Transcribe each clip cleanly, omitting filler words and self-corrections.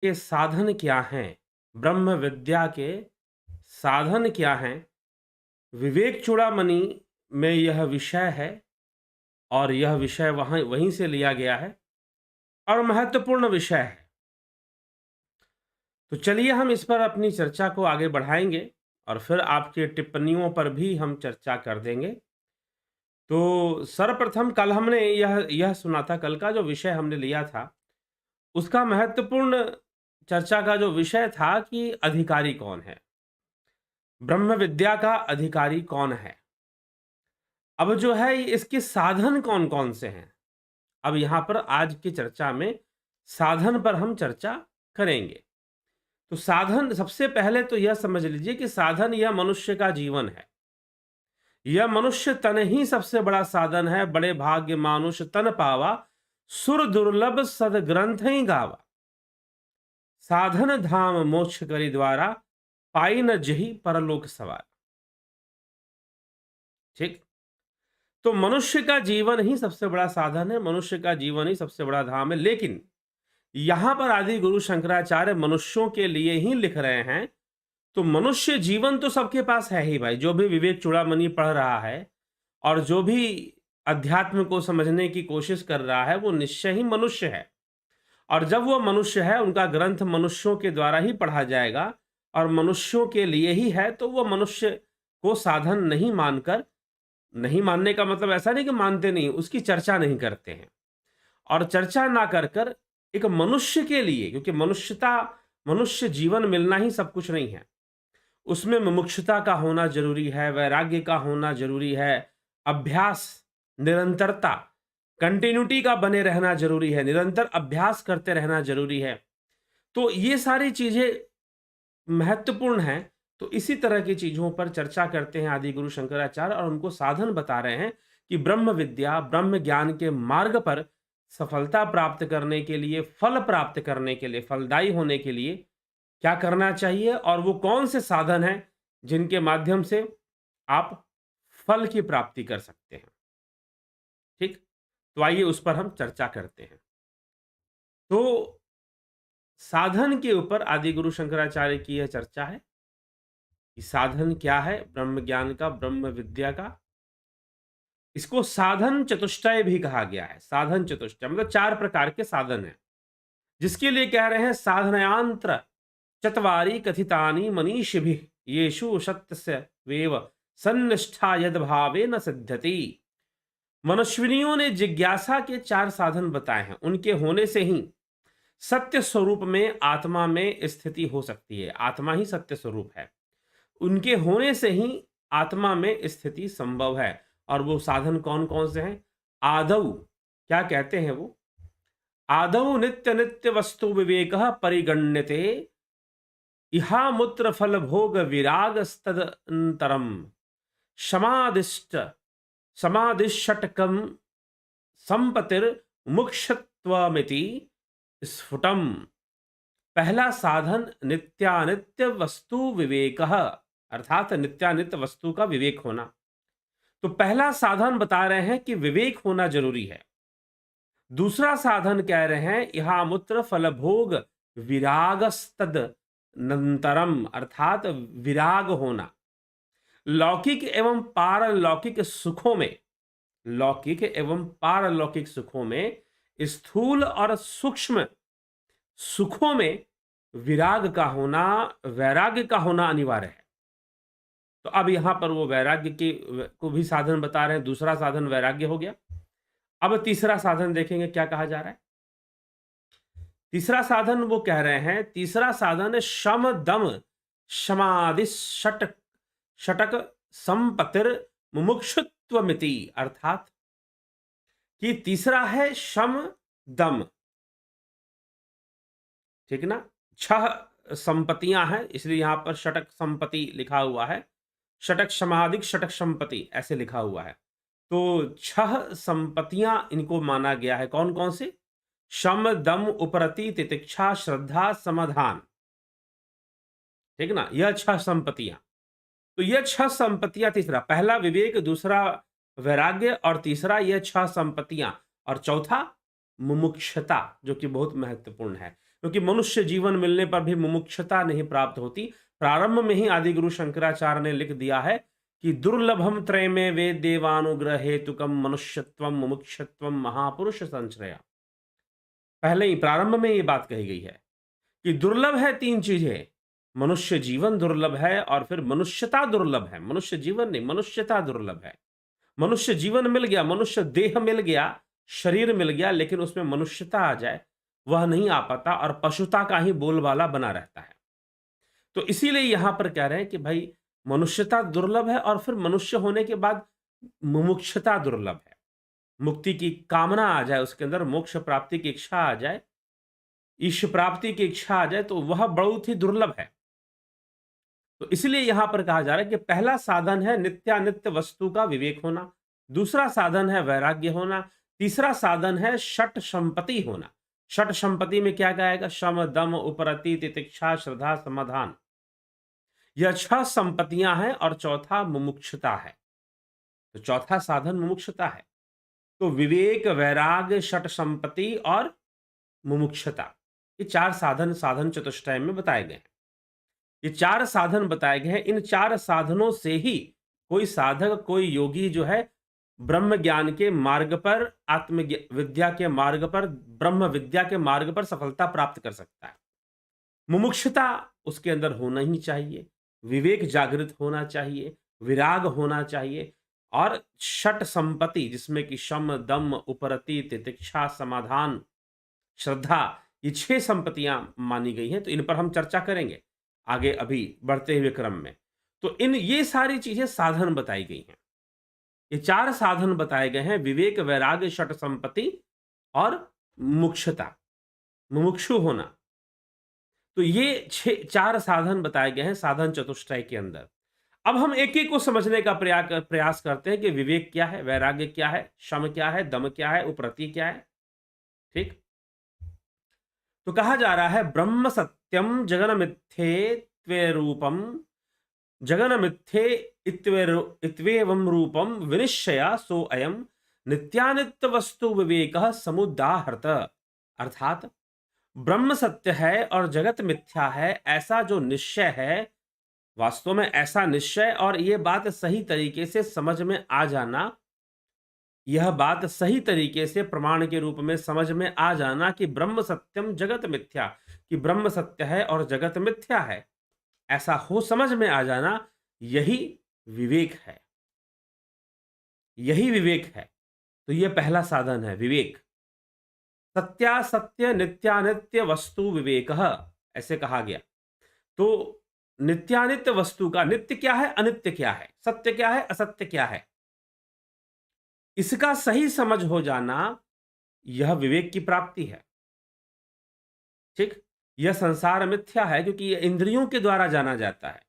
के साधन क्या हैं? ब्रह्म विद्या के साधन क्या हैं? विवेक चूड़ामणि में यह विषय है और यह विषय वहीं से लिया गया है और महत्वपूर्ण विषय है। तो चलिए हम इस पर अपनी चर्चा को आगे बढ़ाएँगे और फिर आपकी टिप्पणियों पर भी हम चर्चा कर देंगे। तो सर्वप्रथम कल हमने यह सुना था, कल का जो विषय हमने लिया था, उसका महत्वपूर्ण चर्चा का जो विषय था कि अधिकारी कौन है? ब्रह्म विद्या का अधिकारी कौन है? अब जो है इसके साधन कौन-कौन से हैं? अब यहाँ पर आज की चर्चा में साधन पर हम चर्चा करेंगे। तो साधन सबसे पहले तो यह समझ लीजिए कि साधन यह मनुष्य का जीवन है। यह मनुष्य तन ही सबसे बड़ा साधन है, बड़े भाग्य मानुष तन पावा, सुर दुर्लभ सद ग्रंथ ही गावा। साधन धाम मोक्ष करि द्वारा, पाई न जही परलोक सवार। ठीक। तो मनुष्य का जीवन ही सबसे बड़ा साधन है, मनुष्य का जीवन ही सबसे बड़ा धाम है। लेकिन यहां पर आदि गुरु शंकराचार्य मनुष्यों के लिए ही लिख रहे हैं। तो मनुष्य जीवन तो सबके पास है ही भाई। जो भी विवेक चूड़ामणि पढ़ रहा है और जो भी अध्यात्म को समझने की कोशिश कर रहा है, वो निश्चय ही मनुष्य है। और जब वो मनुष्य है, उनका ग्रंथ मनुष्यों के द्वारा ही पढ़ा जाएगा और मनुष्यों के लिए ही है, तो वो मनुष्य को साधन नहीं मानकर, नहीं मानने का मतलब ऐसा नहीं कि मानते नहीं, उसकी चर्चा नहीं करते हैं। और चर्चा ना कर कर एक मनुष्य के लिए, क्योंकि मनुष्य जीवन मिलना ही सब कुछ नहीं है, उसमें मुमुक्षुता का होना जरूरी है, वैराग्य का होना जरूरी है, अभ्यास, निरंतरता, कंटिन्यूटी का बने रहना जरूरी है, निरंतर अभ्यास करते रहना जरूरी है। तो ये सारी चीजें महत्वपूर्ण हैं। तो इसी तरह की चीजों पर चर्चा करते हैं आदि गुरु शंकराचार्य और उनको साधन बता रहे हैं कि ब्रह्म विद्या, ब्रह्म ज्ञान के मार्ग पर सफलता प्राप्त करने के लिए, फल प्राप्त करने के लिए, फलदायी होने के लिए क्या करना चाहिए और वो कौन से साधन हैं जिनके माध्यम से आप फल की प्राप्ति कर सकते हैं। ठीक। तो आइए उस पर हम चर्चा करते हैं। तो साधन के ऊपर आदि गुरु शंकराचार्य की यह चर्चा है कि साधन क्या है ब्रह्म ज्ञान का, ब्रह्म विद्या का। इसको साधन चतुष्टय भी कहा गया है। साधन चतुष्टय मतलब 4 प्रकार के साधन हैं, जिसके लिए कह रहे हैं साधनयांत्र चत्वारि कथितानि मनीषिभिः येषु सत्यस्य वेव सन्निष्ठा यद भावे न सिद्ध्यति। मनुष्विनियों ने जिज्ञासा के 4 साधन बताए हैं। उनके होने से ही सत्य स्वरूप में आत्मा में स्थिति हो सकती है। आत्मा ही सत्य स्वरूप है। उनके होने से ही आत्मा में स्थिति संभव है। और वो साधन कौन कौन से हैं? आदौ क्या कहते हैं वो? आदौ नित्य नित्य वस्तु विवेक परिगण्यते, इहामुत्र फल भोग विराग तदंतरम, समादिष्ट समादिषटकम संपतिर मुक्षत्वमिति स्फुटम। पहला साधन नित्यानित्य वस्तु विवेक, अर्थात नित्यानित्य वस्तु का विवेक होना। तो पहला साधन बता रहे हैं कि विवेक होना जरूरी है। दूसरा साधन कह रहे हैं इहामुत्र फल भोग विरागस्तद नंतरम, अर्थात विराग होना। लौकिक एवं पारलौकिक सुखों में, लौकिक एवं पारलौकिक सुखों में, स्थूल और सूक्ष्म सुखों में विराग का होना, वैराग्य का होना अनिवार्य है। तो अब यहां पर वो वैराग्य की को भी साधन बता रहे हैं। दूसरा साधन वैराग्य हो गया। अब तीसरा साधन देखेंगे क्या कहा जा रहा है। तीसरा साधन वो कह रहे हैं, तीसरा साधन है शम दम समाधि षटक षटक संपतिर मुमुक्षुत्वमिति, अर्थात कि तीसरा है शम दम। ठीक ना। 6 संपत्तियां हैं, इसलिए यहां पर षटक संपत्ति लिखा हुआ है। षटक समाधिक षटक संपत्ति ऐसे लिखा हुआ है। तो 6 संपत्तियां इनको माना गया है। कौन कौन से? शम दम उपरति तितिक्षा श्रद्धा समाधान। ठीक ना। यह 6 संपत्तियां। तो यह 6 संपत्तियां, तीसरा, पहला विवेक, दूसरा वैराग्य और तीसरा यह 6 संपत्तियां, और चौथा मुमुक्षता, जो कि बहुत महत्वपूर्ण है। क्योंकि मनुष्य जीवन मिलने पर भी मुमुक्षुता नहीं प्राप्त होती। प्रारंभ में ही आदि गुरु शंकराचार्य ने लिख दिया है कि दुर्लभम त्रयमे वेद देवानुग्रह हेतुकम मनुष्यत्वम मुमुक्षत्वम महापुरुष संश्रया। पहले ही प्रारंभ में ये बात कही गई है कि दुर्लभ है तीन चीजें, मनुष्य जीवन दुर्लभ है और फिर मनुष्यता दुर्लभ है। मनुष्य जीवन नहीं, मनुष्यता दुर्लभ है। मनुष्य जीवन मिल गया, मनुष्य देह मिल गया, शरीर मिल गया, लेकिन उसमें मनुष्यता आ जाए वह नहीं आ पाता और पशुता का ही बोलबाला बना रहता है। तो इसीलिए यहां पर कह रहे हैं कि भाई मनुष्यता दुर्लभ है और फिर मनुष्य होने के बाद मुमुक्षुता दुर्लभ है। मुक्ति की कामना आ जाए, उसके अंदर मोक्ष प्राप्ति की इच्छा आ जाए, ईश प्राप्ति की इच्छा आ जाए, तो वह बहुत ही दुर्लभ है। तो इसलिए यहां पर कहा जा रहा है कि पहला साधन है नित्यानित्य वस्तु का विवेक होना, दूसरा साधन है वैराग्य होना, तीसरा साधन है षट संपत्ति होना। षट संपत्ति में क्या कहेगा? शम, दम, उपरति, तितिक्षा, श्रद्धा, समाधान। यह 6 संपत्तियां हैं और चौथा मुमुक्षुता है। तो चौथा साधन मुमुक्षुता है। तो विवेक, वैराग्य, षट संपत्ति और मुमुक्षुता, ये 4 साधन साधन चतुष्टय में बताए गए हैं। ये 4 साधन बताए गए हैं। इन 4 साधनों से ही कोई साधक, कोई योगी जो है ब्रह्म ज्ञान के मार्ग पर, आत्म विद्या के मार्ग पर, ब्रह्म विद्या के मार्ग पर सफलता प्राप्त कर सकता है। मुमुक्षुता उसके अंदर होना ही चाहिए, विवेक जागृत होना चाहिए, विराग होना चाहिए और षट संपत्ति जिसमें कि शम, दम, उपरति, तितिक्षा, समाधान, श्रद्धा, ये 6 संपत्तियां मानी गई हैं। तो इन पर हम चर्चा करेंगे आगे अभी बढ़ते हुए क्रम में। तो ये सारी चीजें साधन बताई गई हैं। ये 4 साधन बताए गए हैं, विवेक, वैराग्य, षट संपत्ति और मुमुक्षुता, मुमुक्षु होना। तो ये 4 साधन बताए गए हैं साधन चतुष्टय के अंदर। अब हम एक-एक को समझने का प्रयास करते हैं कि विवेक क्या है, वैराग्य क्या है, शम क्या है, दम क्या है, उपरति क्या है। ठीक? तो कहा जा रहा है ब्रह्म सत्यम जगन मिथ्ये रूपम, जगन मिथ्ये इत्वेवं रूपम विनिश्चया सो अयम नित्यानित्य वस्तु विवेक समुदाहरत। अर्थात ब्रह्म सत्य है और जगत मिथ्या है, ऐसा जो निश्चय है, वास्तव में ऐसा निश्चय और यह बात सही तरीके से समझ में आ जाना, यह बात सही तरीके से प्रमाण के रूप में समझ में आ जाना कि ब्रह्म सत्यम जगत मिथ्या, कि ब्रह्म सत्य है और जगत मिथ्या है, ऐसा हो समझ में आ जाना, यही विवेक है। यही विवेक है। तो यह पहला साधन है, विवेक। सत्यासत्य नित्यानित्य वस्तु विवेक, ऐसे कहा गया। तो नित्यानित्य वस्तु का नित्य क्या है, अनित्य क्या है, सत्य क्या है, असत्य क्या है, इसका सही समझ हो जाना, यह विवेक की प्राप्ति है। ठीक? यह संसार मिथ्या है क्योंकि यह इंद्रियों के द्वारा जाना जाता है,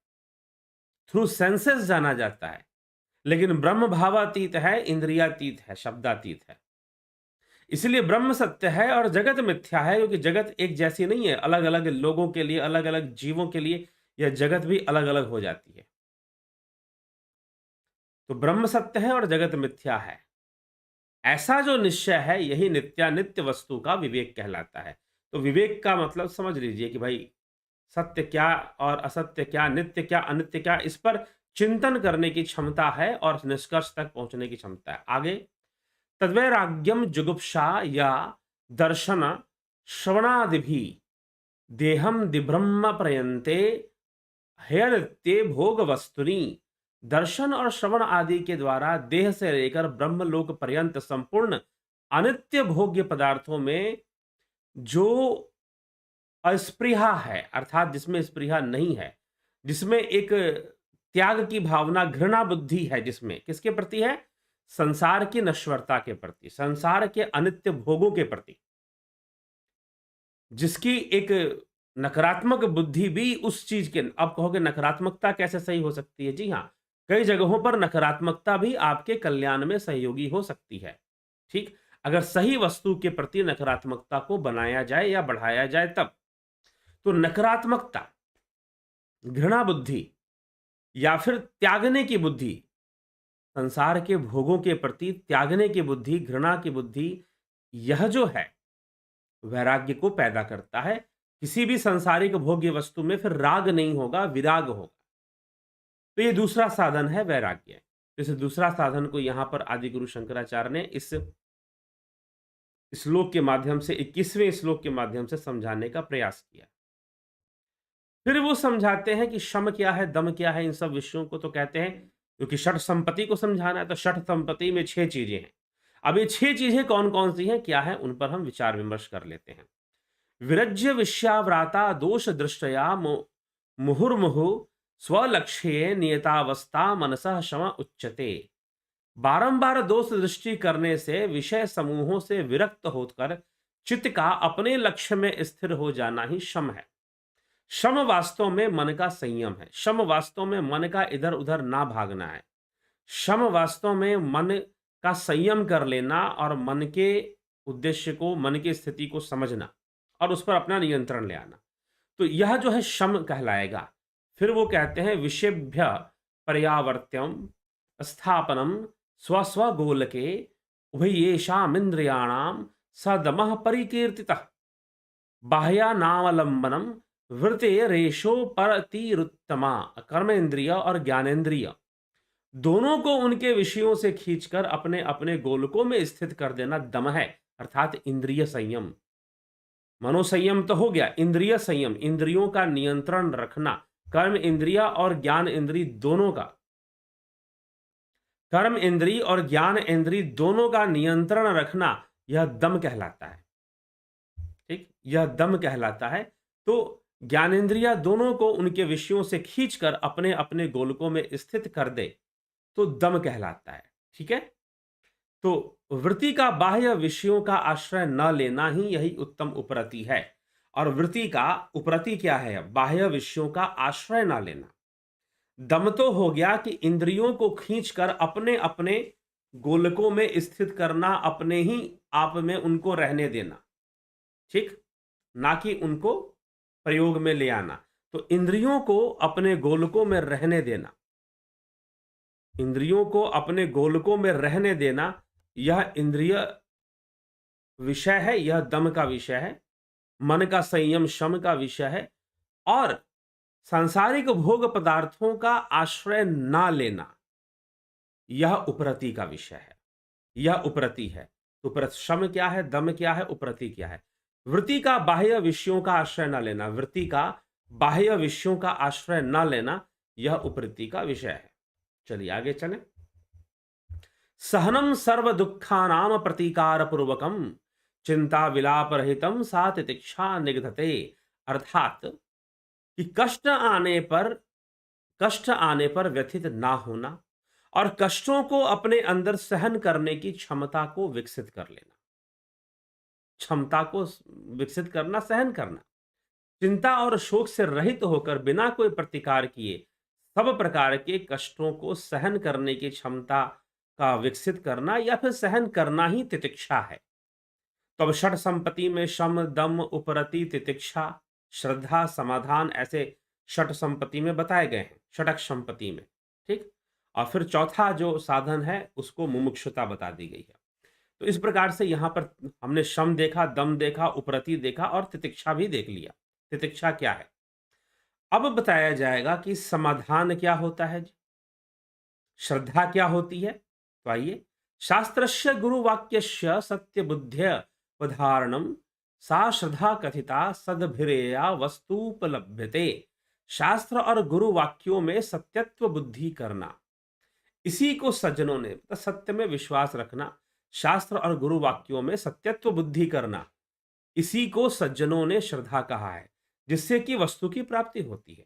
थ्रू सेंसेस जाना जाता है, लेकिन ब्रह्म भावातीत है, इंद्रियातीत है, शब्दातीत है। इसलिए ब्रह्म सत्य है और जगत मिथ्या है क्योंकि जगत एक जैसी नहीं है। अलग अलग लोगों के लिए, अलग अलग जीवों के लिए यह जगत भी अलग अलग हो जाती है। तो ब्रह्म सत्य है और जगत मिथ्या है, ऐसा जो निश्चय है, यही नित्यानित्य वस्तु का विवेक कहलाता है। तो विवेक का मतलब समझ लीजिए कि भाई सत्य क्या और असत्य क्या, नित्य क्या, अनित्य क्या, इस पर चिंतन करने की क्षमता है और निष्कर्ष तक पहुंचने की क्षमता है। आगे तद्वैराग्यम जुगुप्सा या दर्शन श्रवणादिभि देहम दिब्रह्म प्रयंते हेयनित्ये भोग वस्तुनि। दर्शन और श्रवण आदि के द्वारा देह से लेकर ब्रह्मलोक पर्यंत संपूर्ण अनित्य भोग्य पदार्थों में जो अस्पृहा है, अर्थात जिसमें स्पृहा नहीं है, जिसमें एक त्याग की भावना, घृणा बुद्धि है, जिसमें किसके प्रति है, संसार की नश्वरता के प्रति, संसार के अनित्य भोगों के प्रति, जिसकी एक नकारात्मक बुद्धि भी उस चीज के, अब कहोगे नकारात्मकता कैसे सही हो सकती है? जी हाँ, कई जगहों पर नकारात्मकता भी आपके कल्याण में सहयोगी हो सकती है। ठीक? अगर सही वस्तु के प्रति नकारात्मकता को बनाया जाए या बढ़ाया जाए तब। तो नकारात्मकता, घृणा बुद्धि या फिर त्यागने की बुद्धि, संसार के भोगों के प्रति त्यागने की बुद्धि, घृणा की बुद्धि, यह जो है वैराग्य को पैदा करता है। किसी भी सांसारिक भोग्य वस्तु में फिर राग नहीं होगा, विराग होगा। तो ये दूसरा साधन है वैराग्य। इस दूसरा साधन को यहां पर आदि गुरु शंकराचार्य ने इस श्लोक के माध्यम से, 21वें श्लोक के माध्यम से समझाने का प्रयास किया। फिर वो समझाते हैं कि शम क्या है, दम क्या है, इन सब विषयों को। तो कहते हैं क्योंकि षट संपत्ति को समझाना है, तो षट संपत्ति में 6 चीजें हैं। अब ये 6 चीजें कौन कौन सी हैं, क्या है, उन पर हम विचार विमर्श कर लेते हैं। विरज्य विश्याव्राता दोष दृष्टया मुहुर्मुहु स्वलक्ष्ये नियतावस्था मनसः शम उच्यते। बारंबार दोष दृष्टि करने से, विषय समूहों से विरक्त होकर चित्त का अपने लक्ष्य में स्थिर हो जाना ही शम है। शम वास्तव में मन का संयम है। शम वास्तव में मन का इधर उधर ना भागना है। शम वास्तव में मन का संयम कर लेना और मन के उद्देश्य को, मन की स्थिति को समझना और उस पर अपना नियंत्रण ले आना। तो यह जो है शम कहलाएगा। फिर वो कहते हैं विषेभ्य पर्यावर्त्यम स्थापनम स्वस्व गोलके उभयेषामिन्द्रियाणाम सदमः परिकीर्तितः बाह्यानावलंबनम वृते रेशो परतिरुत्तमा। कर्मेंद्रिय और ज्ञानेन्द्रिय दोनों को उनके विषयों से खींचकर अपने अपने गोलकों में स्थित कर देना दम है, अर्थात इंद्रिय संयम। मनोसंयम तो हो गया, इंद्रिय संयम, इंद्रियों का नियंत्रण रखना। कर्म इंद्रिय और ज्ञान इंद्रिय दोनों का, कर्म इंद्रिय और ज्ञान इंद्रिय दोनों का नियंत्रण रखना, यह दम कहलाता है। ठीक, यह दम कहलाता है। तो ज्ञानेंद्रिया दोनों को उनके विषयों से खींचकर अपने अपने गोलकों में स्थित कर दे तो दम कहलाता है। ठीक है, तो वृत्ति का बाह्य विषयों का आश्रय न लेना ही यही उत्तम उपरति है। और वृत्ति का उपरति क्या है, बाह्य विषयों का आश्रय न लेना। दम तो हो गया कि इंद्रियों को खींचकर अपने अपने गोलकों में स्थित करना, अपने ही आप में उनको रहने देना। ठीक, ना कि उनको प्रयोग में ले आना। तो इंद्रियों को अपने गोलकों में रहने देना, इंद्रियों को अपने गोलकों में रहने देना, यह इंद्रिय विषय है, यह दम का विषय है। मन का संयम शम का विषय है। और सांसारिक भोग पदार्थों का आश्रय ना लेना, यह उपरति का विषय है, यह उपरति है। उपरत शम क्या है, दम क्या है, उपरति क्या है। वृत्ति का बाह्य विषयों का आश्रय न लेना, वृत्ति का बाह्य विषयों का आश्रय न लेना, यह उपरति का विषय है। चलिए आगे चलें। सहनम सर्व दुखानाम प्रतीकार पूर्वकम चिंता विलाप रहितम सा तितिक्षा निगधते। अर्थात कि कष्ट आने पर व्यथित ना होना और कष्टों को अपने अंदर सहन करने की क्षमता को विकसित कर लेना। क्षमता को विकसित करना, सहन करना, चिंता और शोक से रहित होकर बिना कोई प्रतिकार किए सब प्रकार के कष्टों को सहन करने की क्षमता का विकसित करना, या फिर सहन करना ही तितिक्षा है। तो अब षट संपत्ति में शम दम उपरति तितिक्षा श्रद्धा समाधान ऐसे षट संपत्ति में बताए गए हैं, षटक संपत्ति में। ठीक, और फिर चौथा जो साधन है उसको मुमुक्षुता बता दी गई है। तो इस प्रकार से यहां पर हमने शम देखा, दम देखा, उपरति देखा और तितिक्षा भी देख लिया। तितिक्षा क्या है, अब बताया जाएगा कि समाधान क्या होता है, श्रद्धा क्या होती है। तो आइए, शास्त्रस्य गुरुवाक्यस्य सत्य बुद्ध्य उदाहरणम सा श्रद्धा कथिता सदभिरेया वस्तुपलभ्यते। शास्त्र और गुरु वाक्यों में सत्यत्व बुद्धि करना, इसी को सज्जनों ने, सत्य में विश्वास रखना, शास्त्र और गुरु वाक्यों में सत्यत्व बुद्धि करना, इसी को सज्जनों ने श्रद्धा कहा है, जिससे कि वस्तु की प्राप्ति होती है।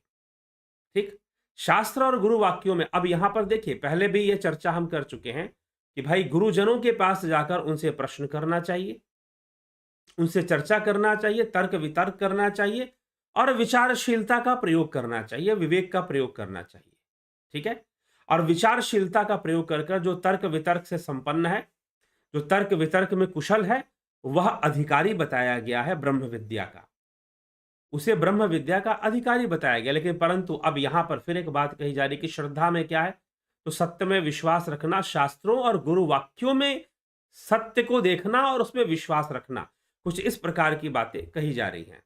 ठीक, शास्त्र और गुरु वाक्यों में, अब यहां पर देखिए, पहले भी यह चर्चा हम कर चुके हैं कि भाई गुरुजनों के पास जाकर उनसे प्रश्न करना चाहिए, उनसे चर्चा करना चाहिए, तर्क वितर्क करना चाहिए और विचारशीलता का प्रयोग करना चाहिए, विवेक का प्रयोग करना चाहिए। ठीक है, और विचारशीलता का प्रयोग कर जो तर्क वितर्क से संपन्न है, जो तर्क वितर्क में कुशल है, वह अधिकारी बताया गया है ब्रह्म विद्या का, उसे ब्रह्म विद्या का अधिकारी बताया गया। लेकिन परंतु अब यहां पर फिर एक बात कही जा रही कि श्रद्धा में क्या है, तो सत्य में विश्वास रखना, शास्त्रों और गुरु वाक्यों में सत्य को देखना और उसमें विश्वास रखना, कुछ इस प्रकार की बातें कही जा रही हैं।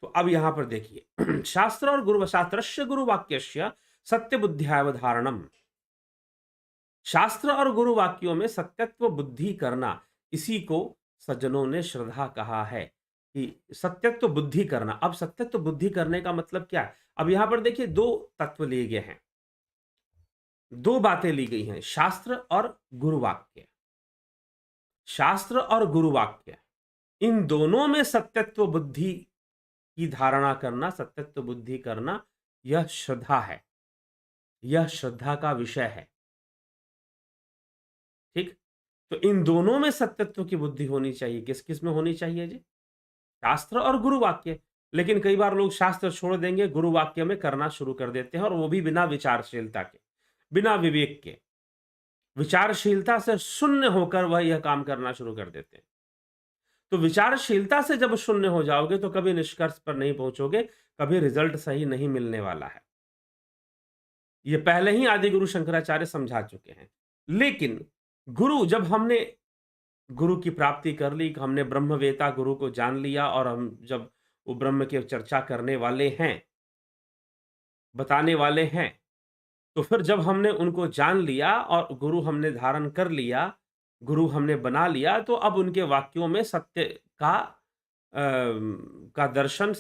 तो अब यहां पर देखिए शास्त्र और गुरु शास्त्रस्य गुरु वाक्यस्य सत्य बुद्धियावधारणम। शास्त्र और गुरु वाक्यों में सत्यत्व बुद्धि करना, इसी को सज्जनों ने श्रद्धा कहा है कि सत्यत्व बुद्धि करना। अब सत्यत्व बुद्धि करने का मतलब क्या है? अब यहां पर देखिए दो तत्व लिए गए हैं, दो बातें ली गई हैं, शास्त्र और गुरु वाक्य। शास्त्र और गुरु वाक्य, इन दोनों में सत्यत्व बुद्धि की धारणा करना, सत्यत्व बुद्धि करना, यह श्रद्धा है, यह श्रद्धा का विषय है। ठीक? तो इन दोनों में सत्यत्व की बुद्धि होनी चाहिए। किस-किस में होनी चाहिए जी? शास्त्र और गुरु वाक्य। लेकिन कई बार लोग शास्त्र छोड़ देंगे, गुरु वाक्य में करना शुरू कर देते हैं और वो भी बिना विचारशीलता के, बिना विवेक के। विचारशीलता से शून्य होकर वह यह काम करना शुरू कर देते हैं। तो विचारशीलता से जब शून्य हो जाओगे तो कभी निष्कर्ष पर नहीं पहुंचोगे, कभी रिजल्ट सही नहीं मिलने वाला है। ये पहले ही आदि गुरु शंकराचार्य समझा चुके हैं। लेकिन गुरु, जब हमने गुरु की प्राप्ति कर ली, हमने ब्रह्मवेता गुरु को जान लिया और हम जब वो ब्रह्म की चर्चा करने वाले हैं, बताने वाले हैं, तो फिर जब हमने उनको जान लिया और गुरु हमने धारण कर लिया, गुरु हमने बना लिया, तो अब उनके वाक्यों में सत्य का का दर्शन,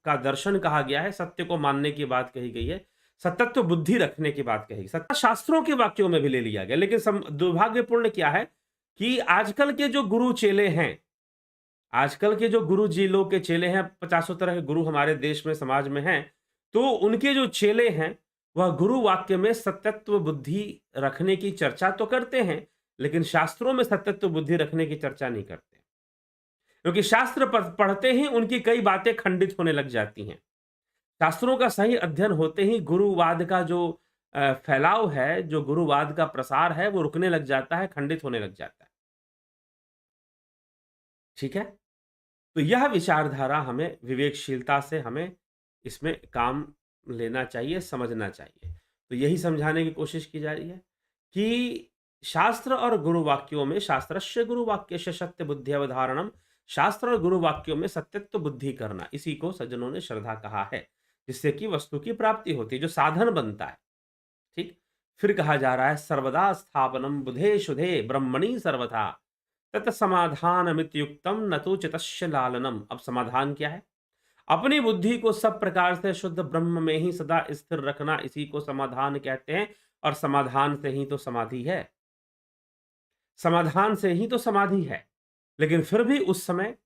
का दर्शन कहा गया है, सत्य को मानने की बात कही गई है, सतत्व बुद्धि रखने की बात कही। सत्य शास्त्रों के वाक्यों में भी ले लिया गया। लेकिन दुर्भाग्यपूर्ण क्या है कि आजकल के जो गुरु चेले हैं, आजकल के जो गुरु जी लोग के चेले हैं, पचासों तरह के गुरु हमारे देश में, समाज में हैं, तो उनके जो चेले हैं, वह गुरु वाक्य में सत्यत्व बुद्धि रखने की चर्चा तो करते हैं, लेकिन शास्त्रों में सत्यत्व बुद्धि रखने की चर्चा नहीं करते, क्योंकि शास्त्र पढ़ते ही उनकी कई बातें खंडित होने लग जाती हैं। शास्त्रों का सही अध्ययन होते ही गुरुवाद का जो फैलाव है, जो गुरुवाद का प्रसार है, वो रुकने लग जाता है, खंडित होने लग जाता है। ठीक है? तो यह विचारधारा हमें विवेकशीलता से हमें इसमें काम लेना चाहिए, समझना चाहिए। तो यही समझाने की कोशिश की जा रही है कि शास्त्र और गुरु वाक्यों में, शास्त्रस्य गुरु वाक्यस्य सत्य बुद्धि अवधारणम, शास्त्र और गुरु वाक्यों में सत्यत्व बुद्धि करना, इसी को सज्जनों ने श्रद्धा कहा है, जिससे कि वस्तु की प्राप्ति होती है, जो साधन बनता है। ठीक? फिर कहा जा रहा है सर्वदा स्थापनम बुधे शुधे ब्रह्मणि सर्वथा तत्समाधानमित्युक्तम न तो चितस्य लालनम। अब समाधान क्या है? अपनी बुद्धि को सब प्रकार से शुद्ध ब्रह्म में ही सदा स्थिर रखना, इसी को समाधान कहते हैं। और समाधान से ही तो समाधि है, समाधान से ही तो समाधि है। लेकिन फिर भी उस समय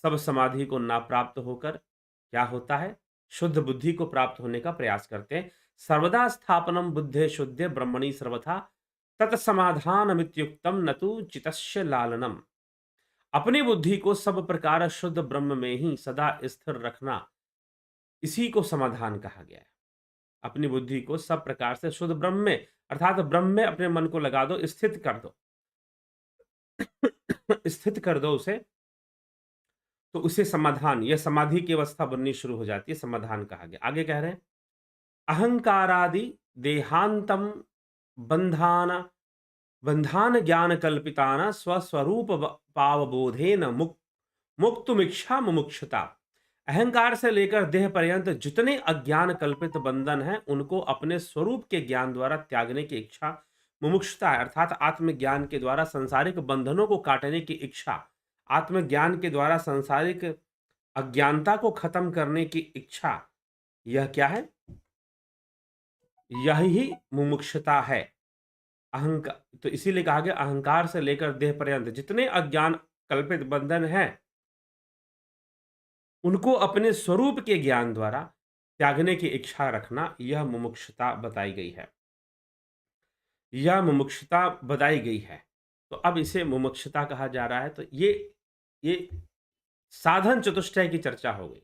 सब समाधि को ना प्राप्त होकर क्या होता है? शुद्ध बुद्धि को प्राप्त होने का प्रयास करते हैं। सर्वदा स्थापनम बुद्धे शुद्धे ब्रह्मणि सर्वथा तत्समाधानमित्युक्तम न तु चितस्य लालनम। अपनी बुद्धि को सब प्रकार शुद्ध ब्रह्म में ही सदा स्थिर रखना, इसी को समाधान कहा गया है। अपनी बुद्धि को सब प्रकार से शुद्ध ब्रह्म में, अर्थात ब्रह्म में अपने मन को लगा दो, स्थित कर दो स्थित कर दो उसे, तो उसे समाधान, यह समाधि की अवस्था बननी शुरू हो जाती है, समाधान कहा गया। आगे कह रहे हैं अहंकारादि देहांतम बंधान बंधान ज्ञान कल्पिताना स्वस्वरूप पावबोधेन मुक्तुमिच्छा मुमुक्षुता। अहंकार से लेकर देह पर्यंत जितने अज्ञान कल्पित बंधन हैं, उनको अपने स्वरूप के ज्ञान द्वारा त्यागने की इच्छा मुमुक्षुता है, अर्थात आत्मज्ञान के द्वारा संसारिक बंधनों को काटने की इच्छा, आत्मज्ञान के द्वारा संसारिक अज्ञानता को खत्म करने की इच्छा, यह क्या है? यही मुमुक्षुता है। अहंकार, तो इसीलिए कहा गया अहंकार से लेकर देह पर्यंत जितने अज्ञान कल्पित बंधन हैं, उनको अपने स्वरूप के ज्ञान द्वारा त्यागने की इच्छा रखना, यह मुमुक्षुता बताई गई है, यह मुमुक्षुता बताई गई है। तो अब इसे मुमुक्षुता कहा जा रहा है। तो ये साधन चतुष्टय की चर्चा हो गई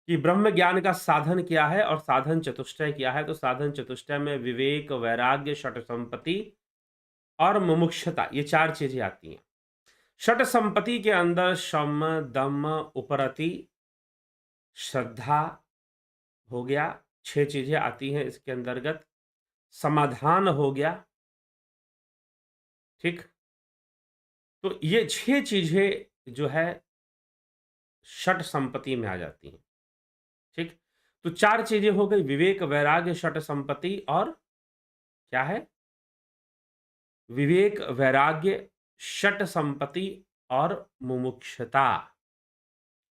कि ब्रह्म ज्ञान का साधन क्या है और साधन चतुष्टय क्या है। तो साधन चतुष्टय में विवेक, वैराग्य, षट संपत्ति और मुमुक्षुता, ये चार चीजें आती हैं। षट संपत्ति के अंदर शम, दम, उपरति, श्रद्धा हो गया, 6 चीजें आती हैं इसके अंतर्गत। समाधान हो गया, ठीक। तो ये 6 चीजें जो है षट संपत्ति में आ जाती हैं। ठीक, तो 4 चीजें हो गई, विवेक, वैराग्य, षट संपत्ति और क्या है, विवेक, वैराग्य, षट संपत्ति और मुमुक्षुता।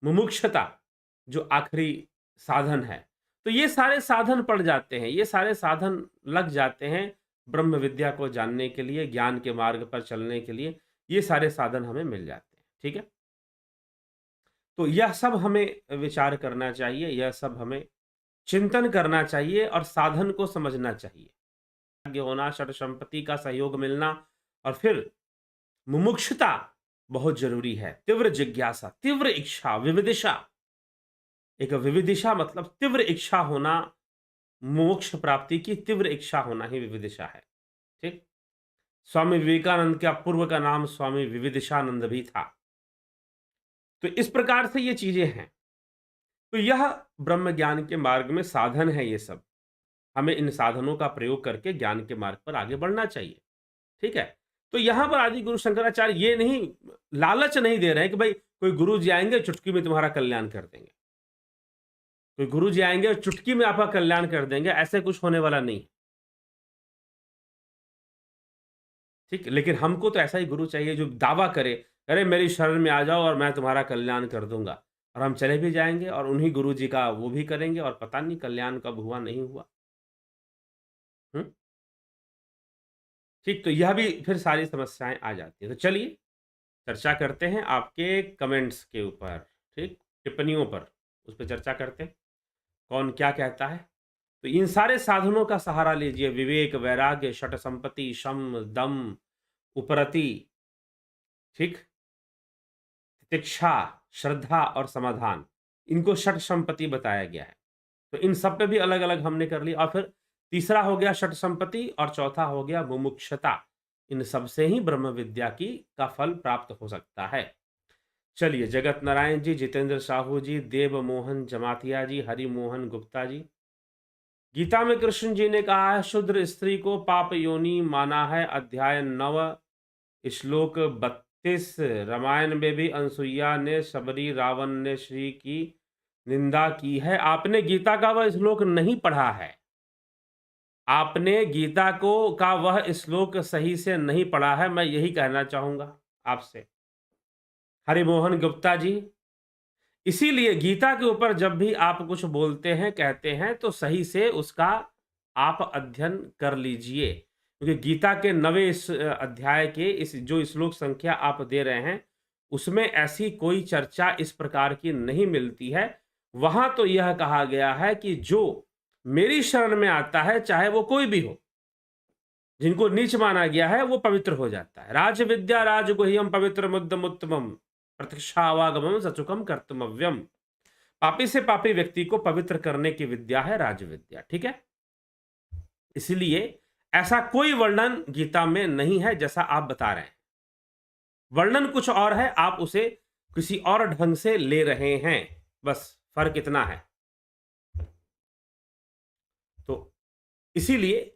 मुमुक्षुता जो आखिरी साधन है। तो ये सारे साधन पड़ जाते हैं, ये सारे साधन लग जाते हैं ब्रह्म विद्या को जानने के लिए, ज्ञान के मार्ग पर चलने के लिए, ये सारे साधन हमें मिल जाते हैं। ठीक है, तो यह सब हमें विचार करना चाहिए, यह सब हमें चिंतन करना चाहिए और साधन को समझना चाहिए। भाग्य होना, षट संपत्ति का सहयोग मिलना और फिर मुमुक्षुता बहुत जरूरी है। तीव्र जिज्ञासा, तीव्र इच्छा, विविदिशा। एक विविदिशा मतलब तीव्र इच्छा होना, मोक्ष प्राप्ति की तीव्र इच्छा होना ही विविदिशा है। ठीक, स्वामी विवेकानंद का पूर्व का नाम स्वामी विविदिशानंद भी था। तो इस प्रकार से ये चीजें हैं। तो यह ब्रह्म ज्ञान के मार्ग में साधन है ये सब। हमें इन साधनों का प्रयोग करके ज्ञान के मार्ग पर आगे बढ़ना चाहिए। ठीक है, तो यहां पर आदि गुरु शंकराचार्य ये नहीं लालच नहीं दे रहे हैं कि भाई कोई गुरु जी आएंगे चुटकी में तुम्हारा कल्याण कर देंगे, कोई गुरु जी आएंगे और चुटकी में आपका कल्याण कर देंगे, ऐसे कुछ होने वाला नहीं। ठीक, लेकिन हमको तो ऐसा ही गुरु चाहिए जो दावा करे, अरे मेरी शरण में आ जाओ और मैं तुम्हारा कल्याण कर दूंगा, और हम चले भी जाएंगे और उन्हीं गुरु जी का वो भी करेंगे और पता नहीं कल्याण कब हुआ नहीं हुआ। हम्म, ठीक, तो यह भी फिर सारी समस्याएं आ जाती हैं। तो चलिए चर्चा करते हैं आपके कमेंट्स के ऊपर, ठीक, टिप्पणियों पर, उस पर चर्चा करते हैं कौन क्या कहता है। तो इन सारे साधनों का सहारा लीजिए, विवेक, वैराग्य, षट संपत्ति, शम, दम, उपरति, ठीक, तितिक्षा, श्रद्धा और समाधान, इनको षट संपत्ति बताया गया है। तो इन सब पे भी अलग अलग हमने कर लिया, और फिर तीसरा हो गया षट संपत्ति और चौथा हो गया मुमुक्षुता। इन सब से ही ब्रह्म विद्या की का फल प्राप्त हो सकता है। चलिए, जगत नारायण जी, जितेंद्र साहू जी, देव मोहन जमातिया जी, हरि मोहन गुप्ता जी, गीता में कृष्ण जी ने कहा है शूद्र स्त्री को पाप योनि माना है, अध्याय 9 श्लोक 32। रामायण में भी अनसुईया ने शबरी रावण ने श्री की निंदा की है। आपने गीता का वह श्लोक नहीं पढ़ा है, आपने गीता को का वह श्लोक सही से नहीं पढ़ा है, मैं यही कहना चाहूंगा आपसे, हरिमोहन गुप्ता जी। इसीलिए गीता के ऊपर जब भी आप कुछ बोलते हैं, कहते हैं, तो सही से उसका आप अध्ययन कर लीजिए, क्योंकि गीता के 9वें इस अध्याय के इस जो श्लोक संख्या आप दे रहे हैं, उसमें ऐसी कोई चर्चा इस प्रकार की नहीं मिलती है। वहां तो यह कहा गया है कि जो मेरी शरण में आता है, चाहे वो कोई भी हो, जिनको नीच माना गया है, वो पवित्र हो जाता है। राज विद्या राजगुह्यम पवित्र मुद्दम उत्तमम प्रत्यक्षावागमम सचुकम कर्तव्यम। पापी से पापी व्यक्ति को पवित्र करने की विद्या है राज विद्या। ठीक है, इसलिए ऐसा कोई वर्णन गीता में नहीं है जैसा आप बता रहे हैं। वर्णन कुछ और है, आप उसे किसी और ढंग से ले रहे हैं, बस फर्क इतना है। तो इसीलिए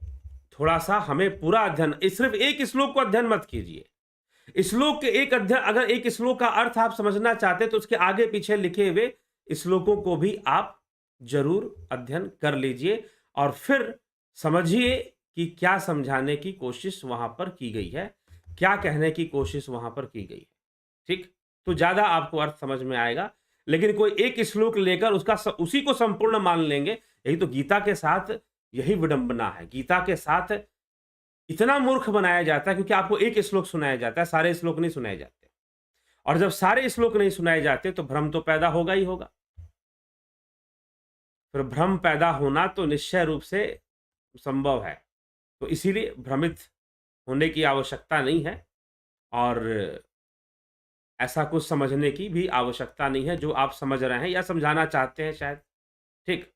थोड़ा सा हमें पूरा अध्ययन, सिर्फ एक श्लोक को अध्ययन मत कीजिए। श्लोक के एक अध्ययन, अगर एक श्लोक का अर्थ आप समझना चाहते तो उसके आगे पीछे लिखे हुए श्लोकों को भी आप जरूर अध्ययन कर लीजिए और फिर समझिए कि क्या समझाने की कोशिश वहां पर की गई है, क्या कहने की कोशिश वहां पर की गई है। ठीक, तो ज्यादा आपको अर्थ समझ में आएगा। लेकिन कोई एक श्लोक लेकर उसका उसी को संपूर्ण मान लेंगे, यही तो गीता के साथ यही विडंबना है। गीता के साथ इतना मूर्ख बनाया जाता है क्योंकि आपको एक श्लोक सुनाया जाता है, सारे श्लोक नहीं सुनाए जाते, और जब सारे श्लोक नहीं सुनाए जाते तो भ्रम तो पैदा होगा ही होगा। फिर भ्रम पैदा होना तो निश्चय रूप से संभव है। तो इसीलिए भ्रमित होने की आवश्यकता नहीं है, और ऐसा कुछ समझने की भी आवश्यकता नहीं है जो आप समझ रहे हैं या समझाना चाहते हैं शायद। ठीक,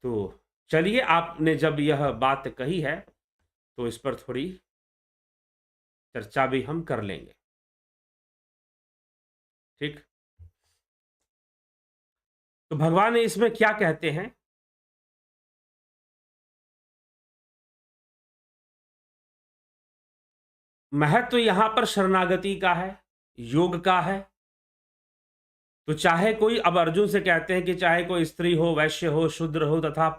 तो चलिए, आपने जब यह बात कही है तो इस पर थोड़ी चर्चा भी हम कर लेंगे। ठीक, तो भगवान इसमें क्या कहते हैं, महत्व यहां पर शरणागति का है, योग का है, तो चाहे कोई, अब अर्जुन से कहते हैं कि चाहे कोई स्त्री हो, वैश्य हो, शूद्र हो तथा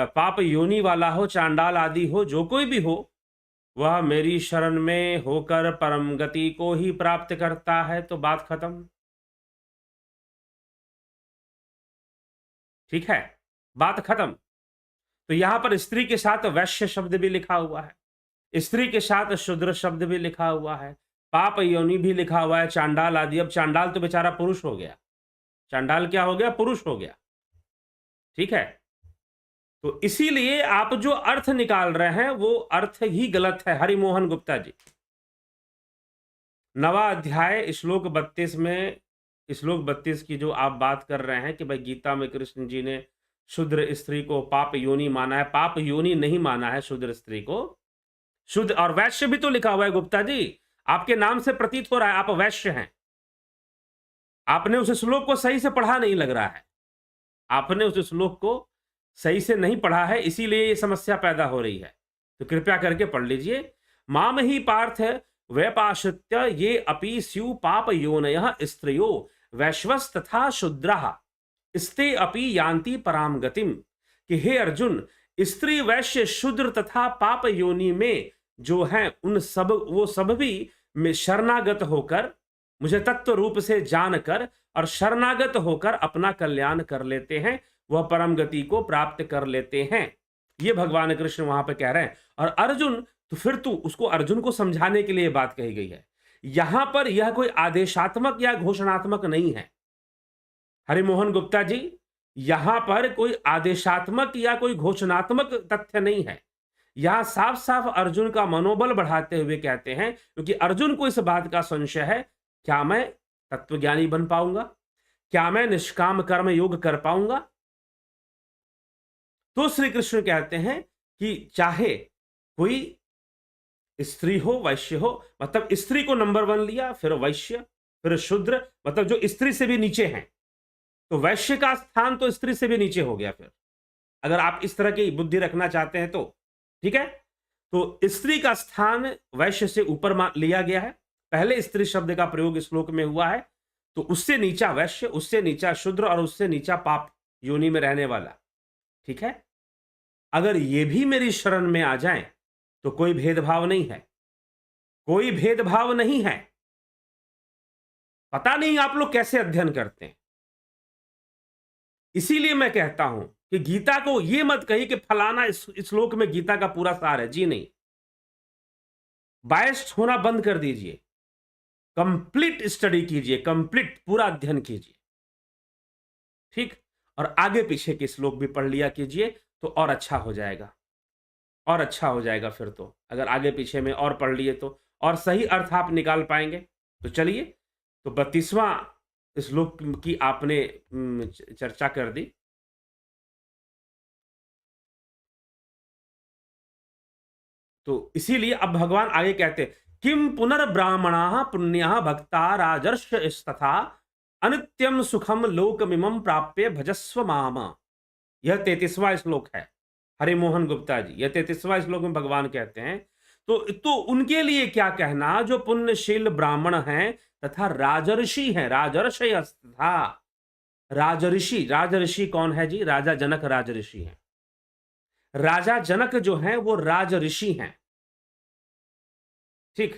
पाप योनि वाला हो, चांडाल आदि हो, जो कोई भी हो, वह मेरी शरण में होकर परम गति को ही प्राप्त करता है। तो बात खत्म। ठीक है, बात खत्म। तो यहां पर स्त्री के साथ वैश्य शब्द भी लिखा हुआ है, स्त्री के साथ शूद्र शब्द भी लिखा हुआ है, पाप योनि भी लिखा हुआ है, चांडाल आदि। अब चांडाल तो बेचारा पुरुष हो गया, चांडाल क्या हो गया? पुरुष हो गया। ठीक है, तो इसीलिए आप जो अर्थ निकाल रहे हैं वो अर्थ ही गलत है। हरिमोहन गुप्ता जी, 9वां अध्याय श्लोक 32 में, श्लोक 32 की जो आप बात कर रहे हैं कि भाई गीता में कृष्ण जी ने शूद्र स्त्री को पाप योनि माना है, पाप योनि नहीं माना है शूद्र स्त्री को। शुद्ध और वैश्य भी तो लिखा हुआ है गुप्ता जी, आपके नाम से प्रतीत हो रहा है आप वैश्य हैं। आपने उस श्लोक को सही से पढ़ा नहीं लग रहा है, आपने उस श्लोक को सही से नहीं पढ़ा है, इसीलिए ये समस्या पैदा हो रही है। तो कृपया करके पढ़ लीजिए। माम ही पार्थ व्यपाश्रित्य ये अपि स्यु पाप योनयः स्त्रियो वैश्वस तथा शूद्रः स्ते अपि यान्ति पराम गतिम। कि हे अर्जुन, स्त्री वैश्य शूद्र तथा पाप योनि में जो हैं उन सब, वो सब भी में शरणागत होकर, मुझे तत्व रूप से जानकर और शरणागत होकर अपना कल्याण कर लेते हैं, वह परम गति को प्राप्त कर लेते हैं। ये भगवान कृष्ण वहां पे कह रहे हैं। और अर्जुन, तो फिर तू उसको, अर्जुन को समझाने के लिए बात कही गई है। यहां पर यह कोई आदेशात्मक या घोषणात्मक नहीं है हरिमोहन गुप्ता जी, यहां पर कोई आदेशात्मक या कोई घोषणात्मक तथ्य नहीं है। यहां साफ साफ अर्जुन का मनोबल बढ़ाते हुए कहते हैं, क्योंकि अर्जुन को इस बात का संशय है, क्या मैं तत्वज्ञानी बन पाऊंगा? क्या मैं निष्काम कर्म योग कर पाऊंगा? तो श्री कृष्ण कहते हैं कि चाहे कोई स्त्री हो, वैश्य हो, मतलब स्त्री को नंबर 1 लिया, फिर वैश्य, फिर शूद्र, मतलब जो स्त्री से भी नीचे हैं। तो वैश्य का स्थान तो स्त्री से भी नीचे हो गया। फिर अगर आप इस तरह की बुद्धि रखना चाहते हैं तो ठीक है, तो स्त्री का स्थान वैश्य से ऊपर लिया गया है। पहले स्त्री शब्द का प्रयोग श्लोक में हुआ है, तो उससे नीचा वैश्य, उससे नीचा शूद्र और उससे नीचा पाप योनि में रहने वाला। ठीक है, अगर ये भी मेरी शरण में आ जाएं तो कोई भेदभाव नहीं है, कोई भेदभाव नहीं है। पता नहीं आप लोग कैसे अध्ययन करते हैं। इसीलिए मैं कहता हूं कि गीता को ये मत कही कि फलाना इस श्लोक में गीता का पूरा सार है। जी नहीं, बायस्ड होना बंद कर दीजिए, कंप्लीट स्टडी कीजिए, कंप्लीट पूरा अध्ययन कीजिए। ठीक, और आगे पीछे के श्लोक भी पढ़ लिया कीजिए तो और अच्छा हो जाएगा, और अच्छा हो जाएगा। फिर तो अगर आगे पीछे में और पढ़ लिए तो और सही अर्थ आप निकाल पाएंगे। तो चलिए, तो 32वां श्लोक की आपने चर्चा कर दी। तो इसीलिए अब भगवान आगे कहते हैं, किम पुनर्ब्राह्मणा पुण्या भक्ता राजर्षयस्तथा अनित्यम सुखम लोकमिमं प्राप्य भजस्व माम। यह 33वां श्लोक है हरिमोहन गुप्ता जी, यह 33वां श्लोक में भगवान कहते हैं तो उनके लिए क्या कहना जो पुण्यशील ब्राह्मण हैं तथा राजर्षि हैं। राजर्षयस्तथा, राजऋषि, राजऋषि कौन है जी? राजा जनक राजऋषि हैं। राजा जनक जो हैं वो राजऋषि हैं। ठीक,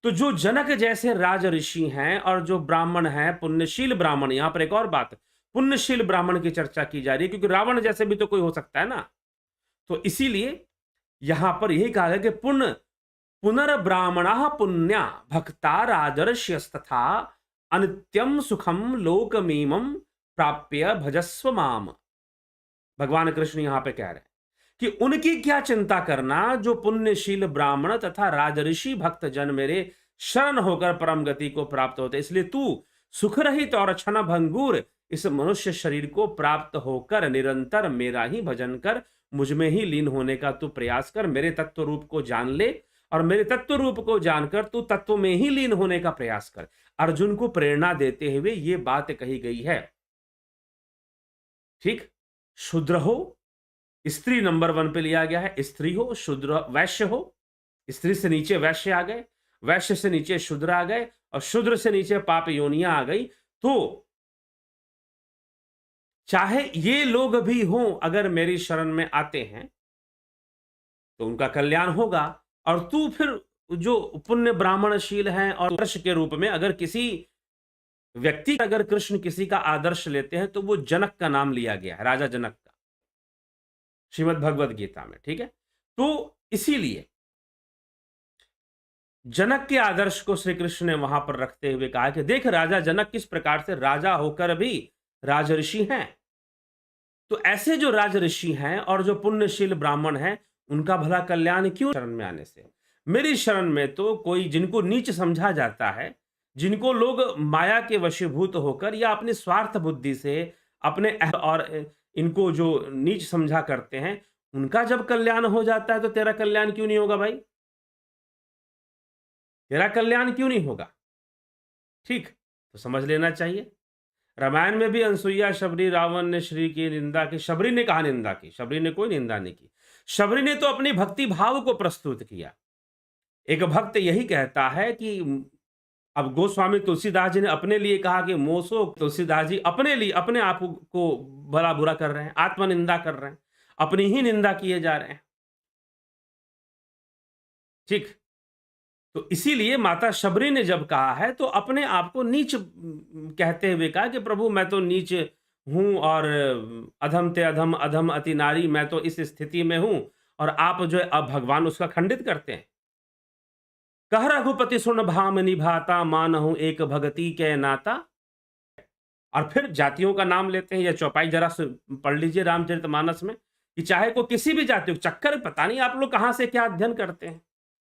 तो जो जनक जैसे राजऋषि हैं और जो ब्राह्मण हैं पुण्यशील ब्राह्मण, यहां पर एक और बात, पुण्यशील ब्राह्मण की चर्चा की जा रही है, क्योंकि रावण जैसे भी तो कोई हो सकता है ना। तो इसीलिए यहां पर यही कहा गया कि पुनर्ब्राह्मणः पुण्या भक्ता राजर्षयस्तथा अनित्यम सुखम लोकमीमं प्राप्य भजस्व माम। भगवान कृष्ण यहां पे कह रहे हैं कि उनकी क्या चिंता करना जो पुण्यशील ब्राह्मण तथा राजऋषि भक्त जन मेरे शरण होकर परम गति को प्राप्त होते। इसलिए तू सुख रहित और क्षण भंगुर इस मनुष्य शरीर को प्राप्त होकर निरंतर मेरा ही भजन कर, मुझ में ही लीन होने का तू प्रयास कर, मेरे तत्व रूप को जान ले और मेरे तत्व रूप को जानकर तू तत्व में ही लीन होने का प्रयास कर। अर्जुन को प्रेरणा देते हुए यह बात कही गई है। ठीक, शूद्र हो, स्त्री नंबर 1 पे लिया गया है, स्त्री हो, शूद्र, वैश्य हो, स्त्री से नीचे वैश्य आ गए, वैश्य से नीचे शूद्र आ गए और शूद्र से नीचे पाप योनियां आ गई। तो चाहे ये लोग भी हों, अगर मेरी शरण में आते हैं तो उनका कल्याण होगा। और तू फिर जो पुण्य ब्राह्मणशील हैं और आदर्श के रूप में अगर किसी व्यक्ति, अगर कृष्ण किसी का आदर्श लेते हैं तो वो जनक का नाम लिया गया है, राजा जनक का, श्रीमद् भगवद गीता में। ठीक है, तो इसीलिए जनक के आदर्श को श्री कृष्ण ने वहां पर रखते हुए कहा कि देख राजा जनक किस प्रकार से राजा होकर भी राजऋषि हैं। तो ऐसे जो राजऋषि हैं और जो पुण्यशील ब्राह्मण हैं, उनका भला कल्याण क्यों शरण में आने से। मेरी शरण में तो कोई जिनको नीच समझा जाता है, जिनको लोग माया के वशीभूत होकर या अपनी स्वार्थ बुद्धि से अपने और इनको जो नीच समझा करते हैं, उनका जब कल्याण हो जाता है तो तेरा कल्याण क्यों नहीं होगा भाई? तेरा कल्याण क्यों नहीं होगा? ठीक, तो समझ लेना चाहिए। रामायण में भी अनसुईया, शबरी, रावण ने श्री की निंदा की। शबरी ने कहा निंदा की, शबरी ने कोई निंदा नहीं की। शबरी ने तो अपनी भक्ति भाव को प्रस्तुत किया। एक भक्त यही कहता है कि अब गोस्वामी तुलसीदास जी ने अपने लिए कहा कि मोसो, तुलसीदास जी अपने लिए अपने आप को भला बुरा कर रहे हैं, आत्मनिंदा कर रहे हैं, अपनी ही निंदा किए जा रहे हैं। ठीक, तो इसीलिए माता शबरी ने जब कहा है तो अपने आप को नीच कहते हुए कहा कि प्रभु मैं तो नीच हूं और अधम ते अधम, अधम अति नारी, मैं तो इस स्थिति में हूं। और आप जो है अब भगवान उसका खंडित करते हैं। कह रघुपति सुन भाम निभाता, मानहु एक भगति के नाता। और फिर जातियों का नाम लेते हैं। यह चौपाई जरा से पढ़ लीजिए रामचरितमानस में, कि चाहे को किसी भी जाति, चक्कर पता नहीं आप लोग कहां से क्या अध्ययन करते हैं।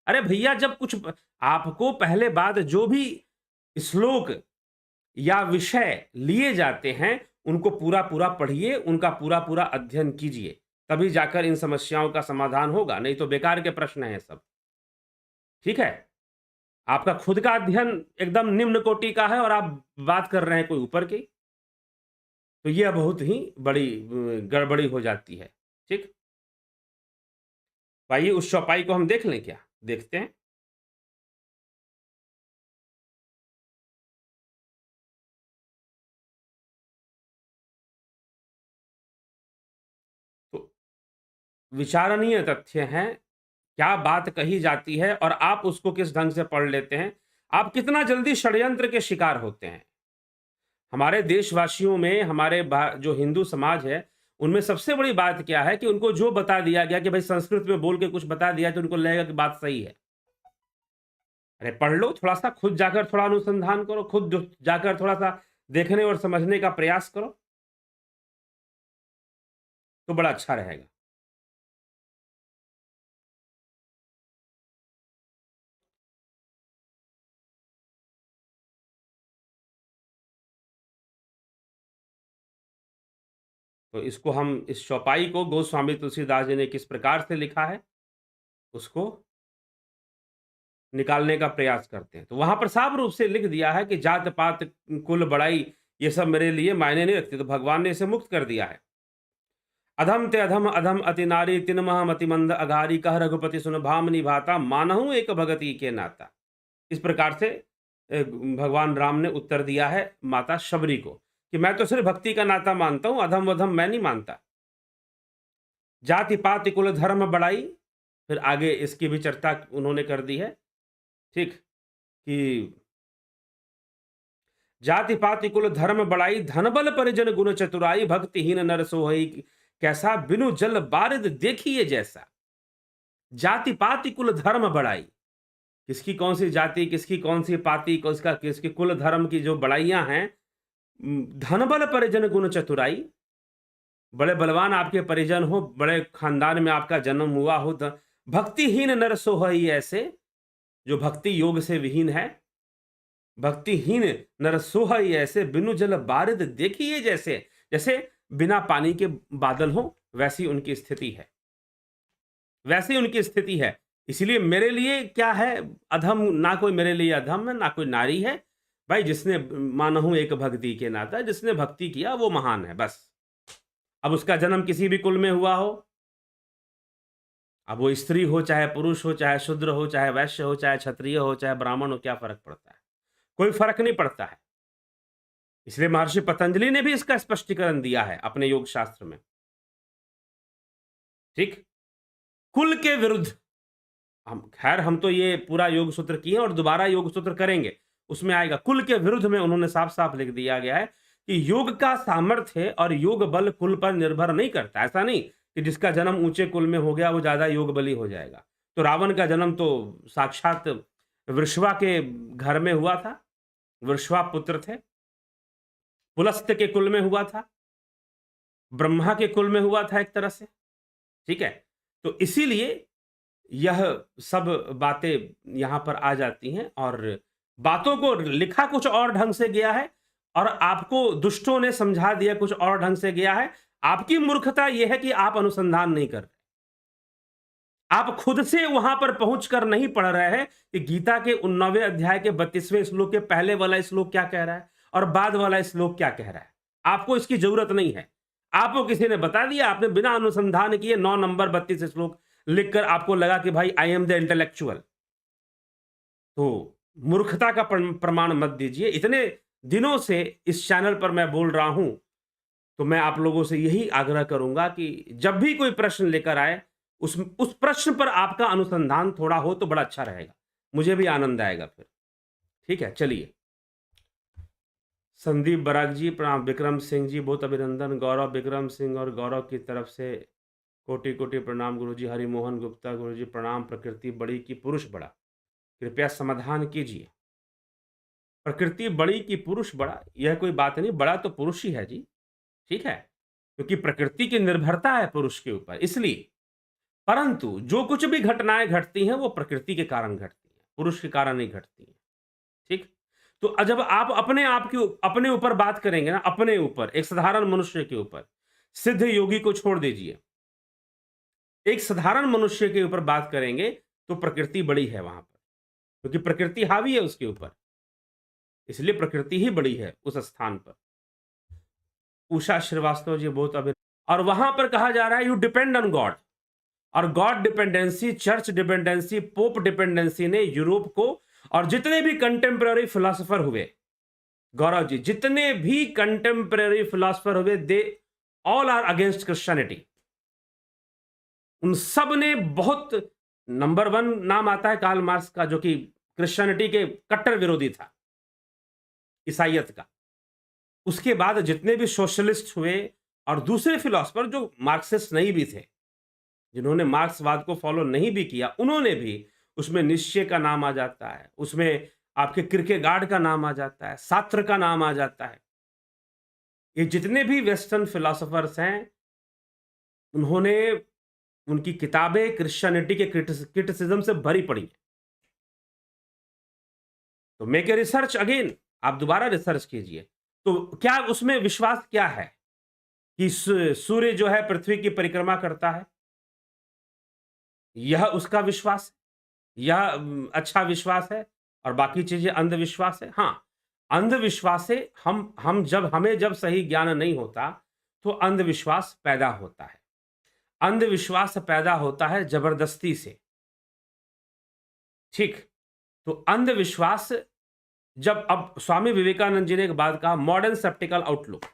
अरे भैया, जब कुछ आपको पहले बात जो भी श्लोक या विषय लिए जाते हैं उनको पूरा पूरा पढ़िए, उनका पूरा पूरा अध्ययन कीजिए, तभी जाकर इन समस्याओं का समाधान होगा, नहीं तो बेकार के प्रश्न हैं सब। ठीक है, आपका खुद का अध्ययन एकदम निम्न कोटि का है और आप बात कर रहे हैं कोई ऊपर की, तो यह बहुत ही बड़ी गड़बड़ी हो जाती है। ठीक, भाई उस चौपाई को हम देख लें क्या? देखते हैं। तो विचारणीय तथ्य हैं, क्या बात कही जाती है और आप उसको किस ढंग से पढ़ लेते हैं, आप कितना जल्दी षड्यंत्र के शिकार होते हैं। हमारे देशवासियों में, हमारे जो हिंदू समाज है, उनमें सबसे बड़ी बात क्या है कि उनको जो बता दिया गया कि भाई संस्कृत में बोल के कुछ बता दिया तो उनको लगेगा कि बात सही है। अरे पढ़ लो, थोड़ा सा खुद जाकर थोड़ा अनुसंधान करो, खुद जाकर थोड़ा सा देखने और समझने का प्रयास करो, तो बड़ा अच्छा रहेगा। तो इसको हम, इस चौपाई को गोस्वामी तुलसीदास जी ने किस प्रकार से लिखा है, उसको निकालने का प्रयास करते हैं। तो वहां पर साफ रूप से लिख दिया है कि जात पात कुल बड़ाई ये सब मेरे लिए मायने नहीं रखते, तो भगवान ने इसे मुक्त कर दिया है। अधम ते अधम, अधम अति नारी, तिन मह मति मंद अघारी, कह रघुपति सुन भाम निभाता, मानहु एक भगति के नाता। इस प्रकार से भगवान राम ने उत्तर दिया है माता शबरी को कि मैं तो सिर्फ भक्ति का नाता मानता हूं, अधम वधम मैं नहीं मानता। जाति पाति कुल धर्म बढ़ाई, फिर आगे इसकी भी चर्चा उन्होंने कर दी है। ठीक, कि जाति पाति कुल धर्म बढ़ाई, धन बल परिजन गुण चतुराई, भक्तिहीन नर सोहई कैसा, बिनु जल बारिद देखिए जैसा। जाति पाति कुल धर्म बढ़ाई, किसकी कौन सी जाति, किसकी कौन सी पाति, किसका किसकी कुल धर्म की जो बढ़ाइयां हैं। धन बल परिजन गुण चतुराई, बड़े बलवान आपके परिजन हो, बड़े खानदान में आपका जन्म हुआ हो। भक्तिहीन नर सोहई ऐसे, जो भक्ति योग से विहीन है। भक्तिहीन नर सोहई ऐसे, बिनु जल बारिद देखिए जैसे। जैसे बिना पानी के बादल हो, वैसी उनकी स्थिति है, वैसी उनकी स्थिति है। इसलिए मेरे लिए क्या है, अधम, ना कोई मेरे लिए अधम है, ना कोई नारी है। भाई जिसने, मानहु एक भक्ति के नाता, जिसने भक्ति किया वो महान है, बस। अब उसका जन्म किसी भी कुल में हुआ हो, अब वो स्त्री हो, चाहे पुरुष हो, चाहे शूद्र हो, चाहे वैश्य हो, चाहे क्षत्रिय हो, चाहे ब्राह्मण हो, क्या फर्क पड़ता है? कोई फर्क नहीं पड़ता है। इसलिए महर्षि पतंजलि ने भी इसका स्पष्टीकरण दिया है अपने योग शास्त्र में। ठीक, कुल के विरुद्ध। हम तो ये पूरा योग सूत्र किए और दोबारा योग सूत्र करेंगे, उसमें आएगा। कुल के विरुद्ध में उन्होंने साफ साफ लिख दिया गया है कि योग का सामर्थ्य और योग बल कुल पर निर्भर नहीं करता। ऐसा नहीं कि जिसका जन्म ऊंचे कुल में हो गया वो ज्यादा योग बली हो जाएगा। तो रावण का जन्म तो साक्षात वृषवा के घर में हुआ था, वृषवा पुत्र थे, पुलस्त्य के कुल में हुआ था, ब्रह्मा के कुल में हुआ था एक तरह से। ठीक है, तो इसीलिए यह सब बातें यहां पर आ जाती हैं और बातों को लिखा कुछ और ढंग से गया है और आपको दुष्टों ने समझा दिया कुछ और ढंग से गया है। आपकी मूर्खता यह है कि आप अनुसंधान नहीं कर रहे, आप खुद से वहां पर पहुंचकर नहीं पढ़ रहे हैं कि गीता के 19वें अध्याय के 32वें श्लोक के पहले वाला श्लोक क्या कह रहा है और बाद वाला श्लोक क्या कह रहा है। आपको इसकी जरूरत नहीं है, आपको किसी ने बता दिया, आपने बिना अनुसंधान किए 9 नंबर 32 श्लोक लिखकर आपको लगा कि भाई आई एम द इंटेलेक्चुअल। तो मूर्खता का प्रमाण मत दीजिए। इतने दिनों से इस चैनल पर मैं बोल रहा हूं, तो मैं आप लोगों से यही आग्रह करूंगा कि जब भी कोई प्रश्न लेकर आए उस प्रश्न पर आपका अनुसंधान थोड़ा हो तो बड़ा अच्छा रहेगा, मुझे भी आनंद आएगा फिर। ठीक है, चलिए। संदीप बराग जी प्रणाम। विक्रम सिंह जी बहुत अभिनंदन। गौरव विक्रम सिंह और गौरव की तरफ से कोटि कोटि प्रणाम गुरुजी। हरिमोहन गुप्ता गुरुजी प्रणाम। प्रकृति बड़ी की पुरुष बड़ा, कृपया समाधान कीजिए। प्रकृति बड़ी की पुरुष बड़ा, यह कोई बात नहीं, बड़ा तो पुरुष ही है जी। ठीक है, क्योंकि प्रकृति की निर्भरता है पुरुष के ऊपर, इसलिए। परंतु जो कुछ भी घटनाएं घटती हैं वो प्रकृति के कारण घटती हैं, पुरुष के कारण नहीं घटती हैं। ठीक, तो जब आप अपने ऊपर बात करेंगे ना, अपने ऊपर, एक साधारण मनुष्य के ऊपर, सिद्ध योगी को छोड़ दीजिए, एक साधारण मनुष्य के ऊपर बात करेंगे तो प्रकृति बड़ी है वहां पर, क्योंकि प्रकृति हावी है उसके ऊपर, इसलिए प्रकृति ही बड़ी है उस स्थान पर। उषा श्रीवास्तव जी बहुत अभी, और वहां पर कहा जा रहा है यू डिपेंड ऑन गॉड, और God dependency, church dependency, pope dependency ने यूरोप को और जितने भी कंटेम्पररी फिलोसोफर हुए, गौरव जी, जितने भी कंटेम्पररी फिलोसोफर हुए, they all are against Christianity. उन सब ने बहुत, नंबर 1 नाम आता है कार्ल मार्क्स का, जो कि क्रिश्चियनिटी के कट्टर विरोधी था, ईसाइयत का। उसके बाद जितने भी सोशलिस्ट हुए और दूसरे फिलोसोफर जो मार्क्सिस्ट नहीं भी थे, जिन्होंने मार्क्सवाद को फॉलो नहीं भी किया, उन्होंने भी, उसमें निश्चय का नाम आ जाता है, उसमें आपके किरकेगार्ड का नाम आ जाता है, सात्र का नाम आ जाता है। ये जितने भी वेस्टर्न फिलोसोफर्स हैं, उन्होंने, उनकी किताबें क्रिश्चियनिटी के क्रिटिसिज्म से भरी पड़ी हैं। तो मेक ए रिसर्च अगेन, आप दोबारा रिसर्च कीजिए। तो क्या उसमें विश्वास क्या है कि सूर्य जो है पृथ्वी की परिक्रमा करता है, यह उसका विश्वास, यह अच्छा विश्वास है, और बाकी चीजें अंधविश्वास है। हाँ, अंधविश्वास से हमें जब सही ज्ञान नहीं होता तो अंधविश्वास पैदा होता है। अंधविश्वास पैदा होता है जबरदस्ती से। ठीक, तो अंधविश्वास, जब, अब स्वामी विवेकानंद जी ने एक बात कहा, मॉडर्न सेप्टिकल आउटलुक।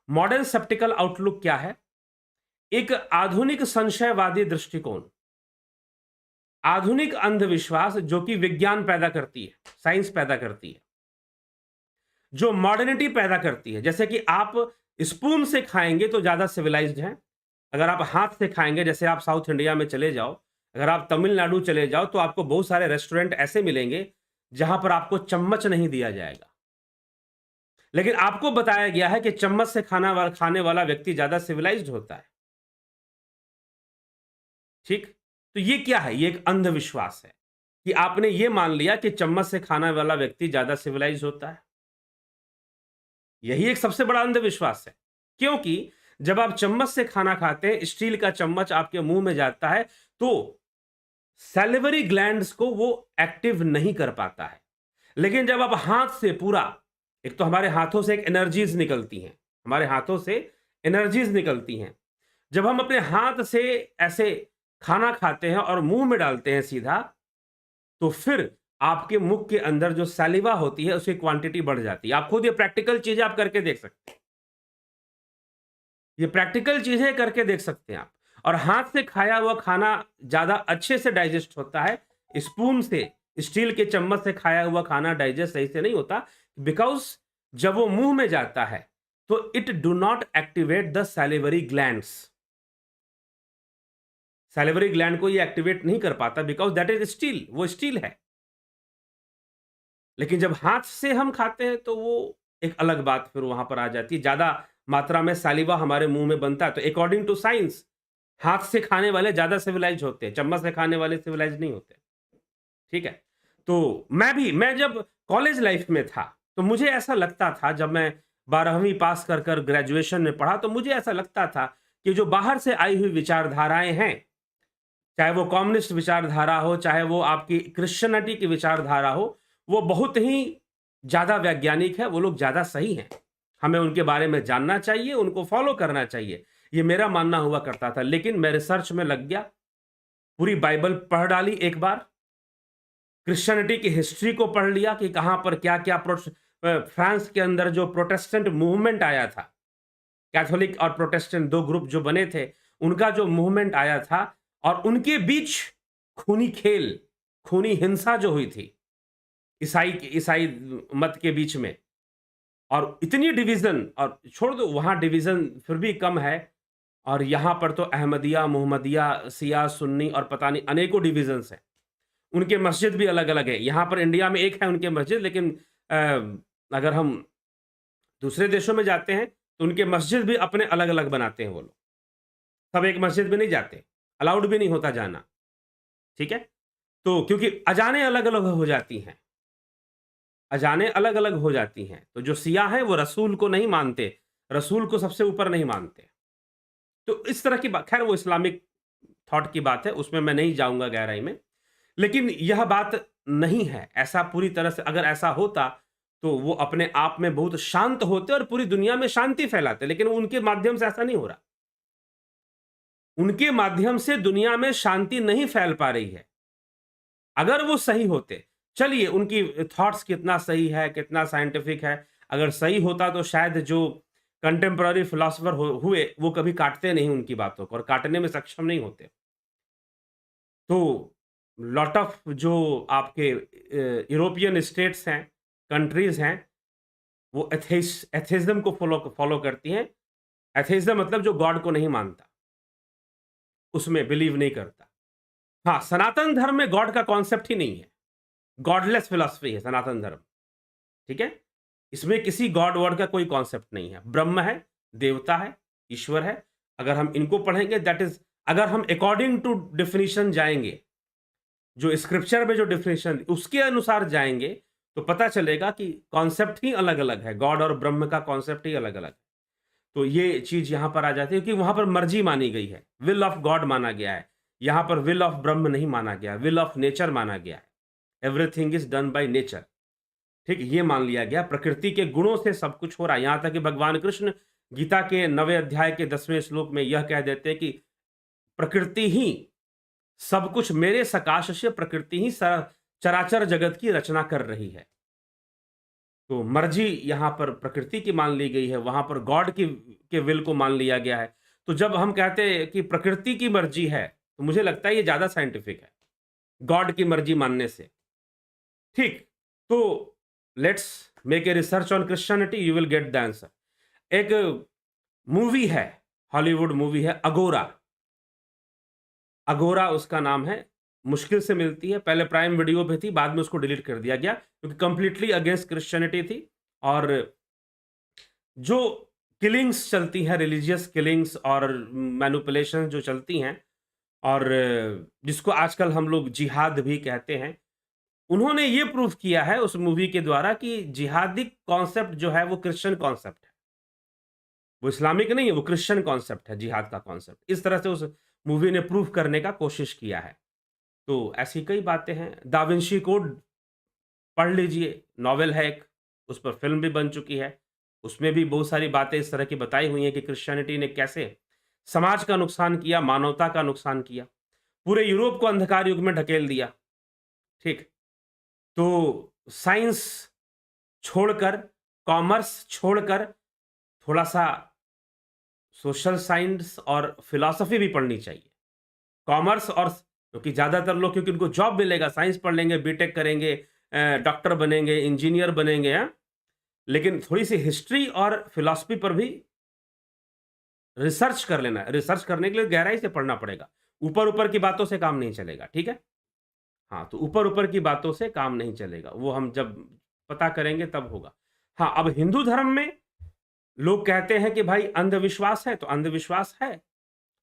मॉडर्न सेप्टिकल आउटलुक क्या है? एक आधुनिक संशयवादी दृष्टिकोण, आधुनिक अंधविश्वास जो कि विज्ञान पैदा करती है, साइंस पैदा करती है, जो मॉडर्निटी पैदा करती है। जैसे कि आप स्पून से खाएंगे तो ज्यादा सिविलाइज्ड हैं, अगर आप हाथ से खाएंगे, जैसे आप साउथ इंडिया में चले जाओ, अगर आप तमिलनाडु चले जाओ, तो आपको बहुत सारे रेस्टोरेंट ऐसे मिलेंगे जहां पर आपको चम्मच नहीं दिया जाएगा, लेकिन आपको बताया गया है कि चम्मच से खाने वाला व्यक्ति ज्यादा सिविलाइज्ड होता है। ठीक, तो ये क्या है? ये एक अंधविश्वास है कि आपने ये मान लिया कि चम्मच से खाने वाला व्यक्ति ज्यादा सिविलाइज होता है। यही एक सबसे बड़ा अंधविश्वास है, क्योंकि जब आप चम्मच से खाना खाते हैं, स्टील का चम्मच आपके मुंह में जाता है, तो सैलिवरी ग्लैंड्स को वो एक्टिव नहीं कर पाता है। लेकिन जब आप हाथ से पूरा, एक तो हमारे हाथों से एक एनर्जीज निकलती हैं, हमारे हाथों से एनर्जीज निकलती हैं, जब हम अपने हाथ से ऐसे खाना खाते हैं और मुंह में डालते हैं सीधा, तो फिर आपके मुख के अंदर जो सैलिवा होती है उसकी क्वांटिटी बढ़ जाती है। आप खुद ये प्रैक्टिकल चीजें आप करके देख सकते हैं। ये प्रैक्टिकल चीजें करके देख सकते हैं आप। और हाथ से खाया हुआ खाना ज्यादा अच्छे से डाइजेस्ट होता है, स्पून से, स्टील के चम्मच से खाया हुआ खाना डाइजेस्ट सही से नहीं होता, बिकॉज जब वो मुंह में जाता है तो it do not activate the salivary glands. Salivary gland को ये एक्टिवेट नहीं कर पाता बिकॉज दैट इज स्टील, वो स्टील है। लेकिन जब हाथ से हम खाते हैं तो वो एक अलग बात फिर वहां पर आ जाती है। ज्यादा मात्रा में सालिवा हमारे मुंह में बनता है तो अकॉर्डिंग टू साइंस हाथ से खाने वाले ज्यादा सिविलाइज होते हैं, चम्मच से खाने वाले सिविलाइज नहीं होते। ठीक है। तो मैं जब कॉलेज लाइफ में था तो मुझे ऐसा लगता था, जब मैं 12वीं पास कर कर ग्रेजुएशन में पढ़ा तो मुझे ऐसा लगता था कि जो बाहर से आई हुई विचारधाराएं हैं, चाहे वो कम्युनिस्ट विचारधारा हो, चाहे वो आपकी क्रिश्चियनिटी की विचारधारा हो, वो बहुत ही ज्यादा वैज्ञानिक है, वो लोग ज्यादा सही हैं। हमें उनके बारे में जानना चाहिए, उनको फॉलो करना चाहिए, ये मेरा मानना हुआ करता था। लेकिन मैं रिसर्च में लग गया, पूरी बाइबल पढ़ डाली एक बार, क्रिश्चियनिटी की हिस्ट्री को पढ़ लिया कि कहां पर क्या क्या फ्रांस के अंदर जो प्रोटेस्टेंट मूवमेंट आया था, कैथोलिक और प्रोटेस्टेंट दो ग्रुप जो बने थे, उनका जो मूवमेंट आया था और उनके बीच खूनी खेल, खूनी हिंसा जो हुई थी ईसाई मत के बीच में, और इतनी डिवीजन, और छोड़ दो वहां डिवीजन फिर भी कम है, और यहां पर तो अहमदिया, मोहम्मदिया, सिया, सुन्नी और पता नहीं अनेकों डिवीजन्स हैं। उनके मस्जिद भी अलग अलग है। यहां पर इंडिया में एक है उनके मस्जिद, लेकिन अगर हम दूसरे देशों में जाते हैं तो उनके मस्जिद भी अपने अलग अलग बनाते हैं वो लोग। सब एक मस्जिद में नहीं जाते, अलाउड भी नहीं होता जाना। ठीक है। तो क्योंकि अजानें अलग अलग हो जाती हैं, अजानें अलग अलग हो जाती हैं। तो जो सिया हैं वो रसूल को नहीं मानते, रसूल को सबसे ऊपर नहीं मानते। तो इस तरह की बात, खैर वो इस्लामिक थॉट की बात है, उसमें मैं नहीं जाऊंगा गहराई में। लेकिन यह बात नहीं है, ऐसा पूरी तरह से अगर ऐसा होता तो वो अपने आप में बहुत शांत होते और पूरी दुनिया में शांति फैलाते, लेकिन उनके माध्यम से ऐसा नहीं हो रहा। उनके माध्यम से दुनिया में शांति नहीं फैल पा रही है। अगर वो सही होते, चलिए उनकी थॉट्स कितना सही है, कितना साइंटिफिक है, अगर सही होता तो शायद जो कंटेम्पररी फिलोसोफर हुए वो कभी काटते नहीं उनकी बातों को, और काटने में सक्षम नहीं होते। तो लॉट ऑफ जो आपके यूरोपियन स्टेट्स हैं, कंट्रीज हैं, वो एथेइज्म को फॉलो करती हैं। एथेइज्म मतलब जो गॉड को नहीं मानता, उसमें बिलीव नहीं करता। हाँ, सनातन धर्म में गॉड का कॉन्सेप्ट ही नहीं है, गॉडलेस फिलॉसफी है सनातन धर्म। ठीक है। इसमें किसी गॉड वर्ड का कोई कॉन्सेप्ट नहीं है। ब्रह्म है, देवता है, ईश्वर है। अगर हम इनको पढ़ेंगे, दैट इज, अगर हम अकॉर्डिंग टू डेफिनेशन जाएंगे, जो स्क्रिप्चर में जो डेफिनेशन उसके अनुसार जाएंगे, तो पता चलेगा कि कॉन्सेप्ट ही अलग अलग है, गॉड और ब्रह्म का कॉन्सेप्ट ही अलग अलग है। तो ये चीज यहां पर आ जाती है कि वहां पर मर्जी मानी गई है, विल ऑफ गॉड माना गया है। यहां पर विल ऑफ ब्रह्म नहीं माना गया, विल ऑफ नेचर माना गया है। Everything is done by nature. ठीक, ये मान लिया गया, प्रकृति के गुणों से सब कुछ हो रहा है। यहां तक कि भगवान कृष्ण गीता के 9वें अध्याय के 10वें श्लोक में यह कह देते हैं कि प्रकृति ही सब कुछ, मेरे सकाश से प्रकृति ही चराचर जगत की रचना कर रही है। तो मर्जी यहां पर प्रकृति की मान ली गई है, वहां पर गॉड की के विल को मान लिया गया है। तो जब हम कहते हैं कि प्रकृति की मर्जी है, तो मुझे लगता है ये ज्यादा साइंटिफिक है गॉड की मर्जी मानने से। ठीक। तो let's make a research on Christianity, you will get the answer. एक मूवी है, हॉलीवुड मूवी है, अगोरा। अगोरा उसका नाम है, मुश्किल से मिलती है। पहले प्राइम वीडियो पे थी, बाद में उसको डिलीट कर दिया गया क्योंकि कंप्लीटली अगेंस्ट क्रिश्चियनिटी थी। और जो किलिंग्स चलती हैं, रिलीजियस किलिंग्स और मैनिपुलेशन जो चलती हैं, और जिसको आजकल हम लोग जिहाद भी कहते हैं, उन्होंने ये प्रूफ किया है उस मूवी के द्वारा कि जिहादी कॉन्सेप्ट जो है वो क्रिश्चियन कॉन्सेप्ट है, वो इस्लामिक नहीं है, वो क्रिश्चियन कॉन्सेप्ट है जिहाद का कॉन्सेप्ट। इस तरह से उस मूवी ने प्रूफ करने का कोशिश किया है। तो ऐसी कई बातें हैं। दा विंची कोड पढ़ लीजिए, नॉवेल है एक, उस पर फिल्म भी बन चुकी है। उसमें भी बहुत सारी बातें इस तरह की बताई हुई हैं कि क्रिश्चियनिटी ने कैसे समाज का नुकसान किया, मानवता का नुकसान किया, पूरे यूरोप को अंधकार युग में ढकेल दिया। ठीक। तो साइंस छोड़कर, कॉमर्स छोड़कर थोड़ा सा सोशल साइंस और फिलॉसफी भी पढ़नी चाहिए। कॉमर्स और क्योंकि ज़्यादातर लोग, क्योंकि उनको जॉब मिलेगा, साइंस पढ़ लेंगे, बीटेक करेंगे, डॉक्टर बनेंगे, इंजीनियर बनेंगे, हाँ? लेकिन थोड़ी-सी हिस्ट्री और फिलॉसफी पर भी रिसर्च कर लेना है। रिसर्च करने के लिए गहराई से पढ़ना पड़ेगा। ऊपर-ऊपर की बातों से काम नहीं चलेगा, ठीक है? हाँ, तो ऊपर-ऊपर की बातों से काम नहीं चलेगा। वो हम जब पता करेंगे तब होगा। हाँ, अब हिंदू धर्म में लोग कहते हैं कि भाई अंधविश्वास है, तो अंधविश्वास है।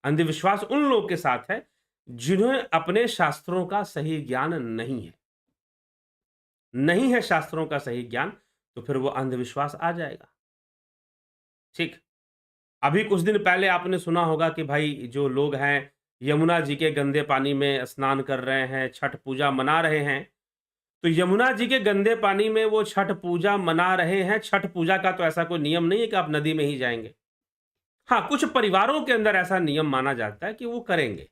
अंधविश्वास उन लोगों के साथ है, जिन्हें अपने शास्त्रों का सही ज्ञान नहीं है। नहीं है शास्त्रों का सही ज्ञान, तो फिर वो अंधविश्वास आ जाएगा। ठीक? अभी कुछ दिन पहले आपने सुना होगा कि भाई जो लोग हैं, यमुना जी के गंदे पानी में स्नान कर रहे हैं, छठ पूजा मना रहे हैं। तो यमुना जी के गंदे पानी में वो छठ पूजा मना रहे हैं। छठ पूजा का तो ऐसा कोई नियम नहीं है कि आप नदी में ही जाएँगे। हाँ, कुछ परिवारों के अंदर ऐसा नियम माना जाता है कि वो करेंगे।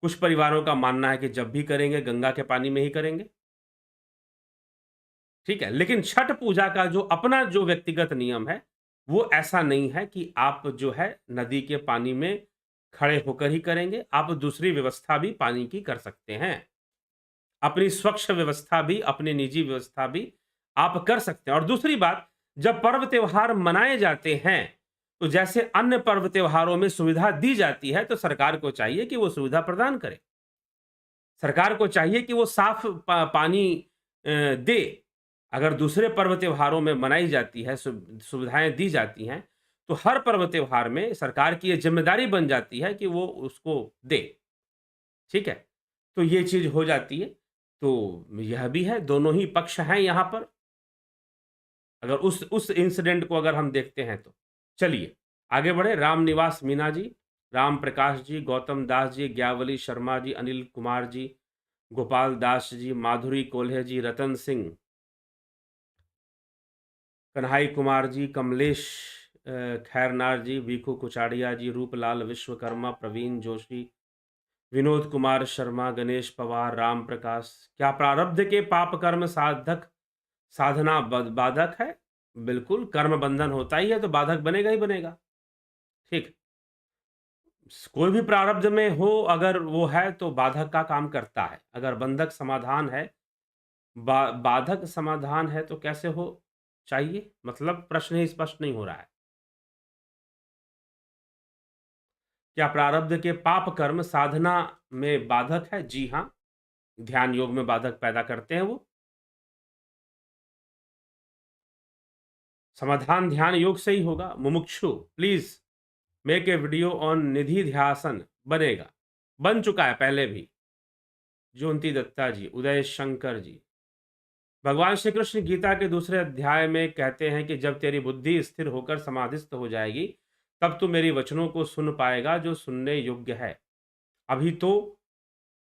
कुछ परिवारों का मानना है कि जब भी करेंगे गंगा के पानी में ही करेंगे। ठीक है? लेकिन छठ पूजा का जो अपना जो व्यक्तिगत नियम है, वो ऐसा नहीं है कि आप जो है नदी के पानी में खड़े होकर ही करेंगे। आप दूसरी व्यवस्था भी पानी की कर सकते हैं। अपनी स्वच्छ व्यवस्था भी, अपनी निजी व्यवस्था भी आप कर सकते हैं। और दूसरी बात, जब पर्व त्योहार मनाए जाते हैं, तो जैसे अन्य पर्व त्योहारों में सुविधा दी जाती है, तो सरकार को चाहिए कि वो सुविधा प्रदान करे। सरकार को चाहिए कि वो साफ पानी दे। अगर दूसरे पर्व त्योहारों में मनाई जाती है, सुविधाएँ दी जाती हैं, तो हर पर्व त्योहार में सरकार की ये ज़िम्मेदारी बन जाती है कि वो उसको दे। ठीक है? तो ये चीज़ हो जाती है। तो यह भी है, दोनों ही पक्ष हैं यहाँ पर। अगर उस इंसिडेंट को अगर हम देखते हैं तो। चलिए, आगे बढ़े। रामनिवास मीना जी, राम प्रकाश जी, गौतम दास जी, ज्ञावली शर्मा जी, अनिल कुमार जी, गोपाल दास जी, माधुरी कोल्हे जी, रतन सिंह, कन्हई कुमार जी, कमलेश खैरनार जी, वीकू कुचाड़िया जी, रूपलाल विश्वकर्मा, प्रवीण जोशी, विनोद कुमार शर्मा, गणेश पवार, राम प्रकाश। क्या प्रारब्ध के पाप कर्म साधक साधना बाधक है? बिल्कुल, कर्म बंधन होता ही है तो बाधक बनेगा ही बनेगा। ठीक। कोई भी प्रारब्ध में हो, अगर वो है तो बाधक का काम करता है। अगर बंधक समाधान है, बाधक समाधान है तो कैसे हो चाहिए? मतलब प्रश्न ही स्पष्ट नहीं हो रहा है। क्या प्रारब्ध के पाप कर्म साधना में बाधक है? जी हाँ, ध्यान योग में बाधक पैदा करते हैं वो। समाधान ध्यान योग से ही होगा। Mumukshu please make a video on nididhyasana, बनेगा, बन चुका है पहले भी। ज्योति दत्ता जी, उदय शंकर जी। भगवान श्री कृष्ण गीता के दूसरे अध्याय में कहते हैं कि जब तेरी बुद्धि स्थिर होकर समाधिस्थ हो जाएगी, तब तू मेरी वचनों को सुन पाएगा जो सुनने योग्य है। अभी तो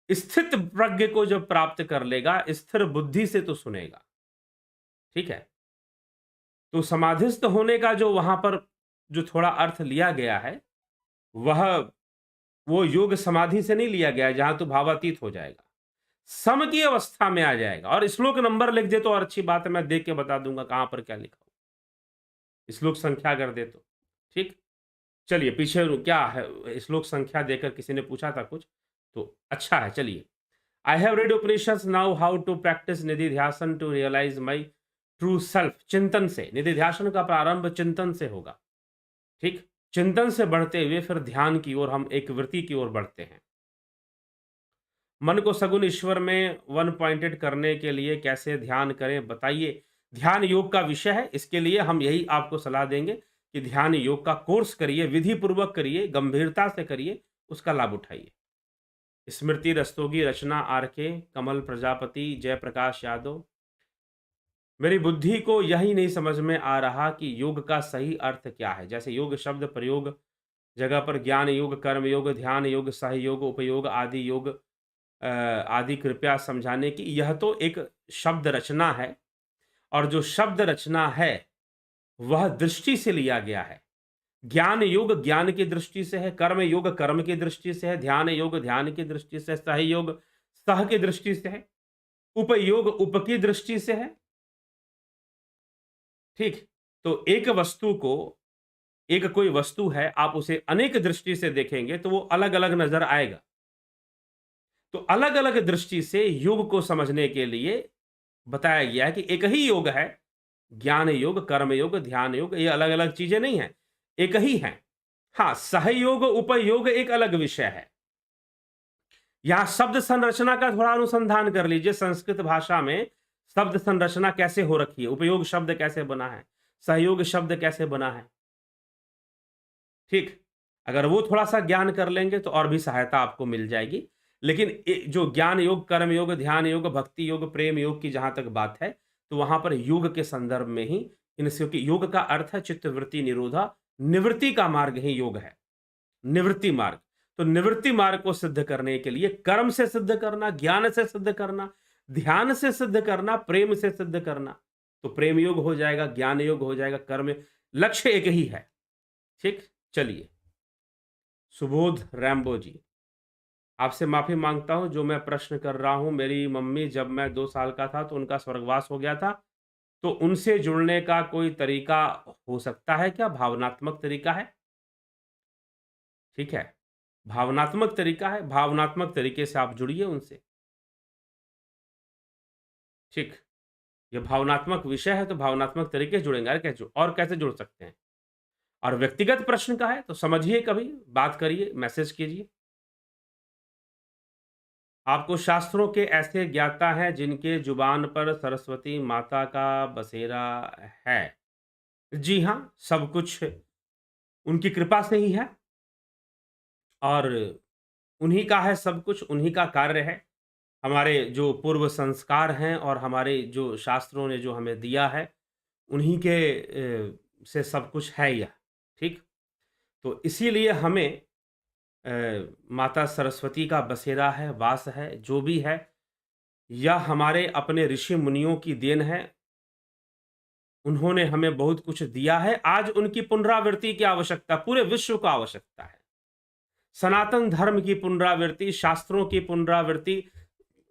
स्थित प्रज्ञ को जब प्राप्त कर लेगा, स्थिर बुद्धि से तो सुनेगा। ठीक है? तो समाधिस्थ होने का जो वहां पर जो थोड़ा अर्थ लिया गया है, वह वो योग समाधि से नहीं लिया गया है, जहां तू भावातीत हो जाएगा, सम की अवस्था में आ जाएगा। और श्लोक नंबर लिख दे तो और अच्छी बात है, मैं देख के बता दूंगा कहां पर क्या लिखा हो। श्लोक संख्या कर दे तो ठीक। चलिए, पीछे क्या है, श्लोक संख्या देकर किसी ने पूछा था कुछ, तो अच्छा है। चलिए, I have read Upanishads, now how to practice nididhyasana to realise my true self. चिंतन से, निधि ध्यासन का प्रारंभ चिंतन से होगा। ठीक, चिंतन से बढ़ते हुए फिर ध्यान की ओर, हम एक वृत्ति की ओर बढ़ते हैं। मन को सगुण ईश्वर में वन पॉइंटेड करने के लिए कैसे ध्यान करें, बताइए। ध्यान योग का विषय है, इसके लिए हम यही आपको सलाह देंगे कि ध्यान योग का कोर्स करिए, विधि पूर्वक करिए, गंभीरता से करिए, उसका लाभ उठाइए। स्मृति रस्तोगी, रचना आर के, कमल प्रजापति, जयप्रकाश यादव। मेरी बुद्धि को यही नहीं समझ में आ रहा कि योग का सही अर्थ क्या है। जैसे योग शब्द प्रयोग जगह पर ज्ञान योग, कर्म योग, ध्यान योग, सहयोग, उपयोग आदि योग आदि कृपया समझाने की। यह तो एक शब्द रचना है, और जो शब्द रचना है वह दृष्टि से लिया गया है। ज्ञान योग ज्ञान की दृष्टि से है, कर्म योग कर्म की दृष्टि से है, ध्यान योग ध्यान की दृष्टि से, सहयोग सह की दृष्टि से है, उपयोग उप की दृष्टि से है, ठीक? तो एक कोई वस्तु है, आप उसे अनेक दृष्टि से देखेंगे तो वो अलग-अलग नज़र आएगा। तो अलग-अलग दृष्टि से योग को समझने के लिए बताया गया है कि एक ही योग है, ज्ञान योग, कर्म योग, ध्यान योग, ये अलग-अलग चीज़ें नहीं हैं, एक ही हैं। हाँ, सहयोग, उपयोग एक अलग विषय है। यहाँ शब्द संरचना का थोड़ा अनुसंधान कर लीजिए, संस्कृत भाषा में शब्द संरचना कैसे हो रखी है, उपयोग शब्द कैसे बना है, सहयोग शब्द कैसे बना है, ठीक? अगर वो थोड़ा-सा ज्ञान कर लेंगे तो और भी सहायता आपको मिल जाएगी। लेकिन जो ज्ञान योग, कर्म योग, ध्यान योग, भक्ति योग, प्रेम योग की जहाँ तक बात है, तो वहाँ पर योग के संदर्भ में ही क्योंकि योग का अर्थ है चित्तवृत्ति निरोधा, निवृत्ति का मार्ग ही योग है, निवृत्ति मार्ग। तो निवृत्ति मार्ग को सिद्ध करने के लिए कर्म से सिद्ध करना, ज्ञान से सिद्ध करना, ध्यान से सिद्ध करना, प्रेम से सिद्ध करना। तो प्रेम योग हो जाएगा, ज्ञान योग हो जाएगा, कर्म लक्ष्य एक ही है। ठीक? चलिए। सुबोध रैम्बो जी, आपसे माफ़ी माँगता हूँ जो मैं प्रश्न कर रहा हूँ, मेरी मम्मी जब मैं 2 साल का था तो उनका स्वर्गवास हो गया था, तो उनसे जुड़ने का कोई तरीका हो सकता है क्या? भावनात्मक तरीका है? ठीक है। भावनात्मक तरीका है, भावनात्मक तरीके से आप जुड़िए उनसे। ठीक। ये भावनात्मक विषय है तो भावनात्मक तरीके से जुड़ेंगे और कैसे जुड़ सकते हैं? और व्यक्तिगत प्रश्न का है तो समझिए कभी, बात करिए, मैसेज कीजिए। आपको शास्त्रों के ऐसे ज्ञाता हैं जिनके जुबान पर सरस्वती माता का बसेरा है। जी हाँ, सब कुछ उनकी कृपा से ही है और उन्हीं का है सब कुछ, उन्हीं का कार्य है। हमारे जो पूर्व संस्कार हैं और हमारे जो शास्त्रों ने जो हमें दिया है, उन्हीं के से सब कुछ है यह, ठीक? तो इसीलिए हमें माता सरस्वती का बसेरा है, वास है, जो भी है, यह हमारे अपने ऋषि मुनियों की देन है। उन्होंने हमें बहुत कुछ दिया है, आज उनकी पुनरावृत्ति की आवश्यकता पूरे विश्व को आवश्यकता है। सनातन धर्म की पुनरावृत्ति, शास्त्रों की पुनरावृत्ति,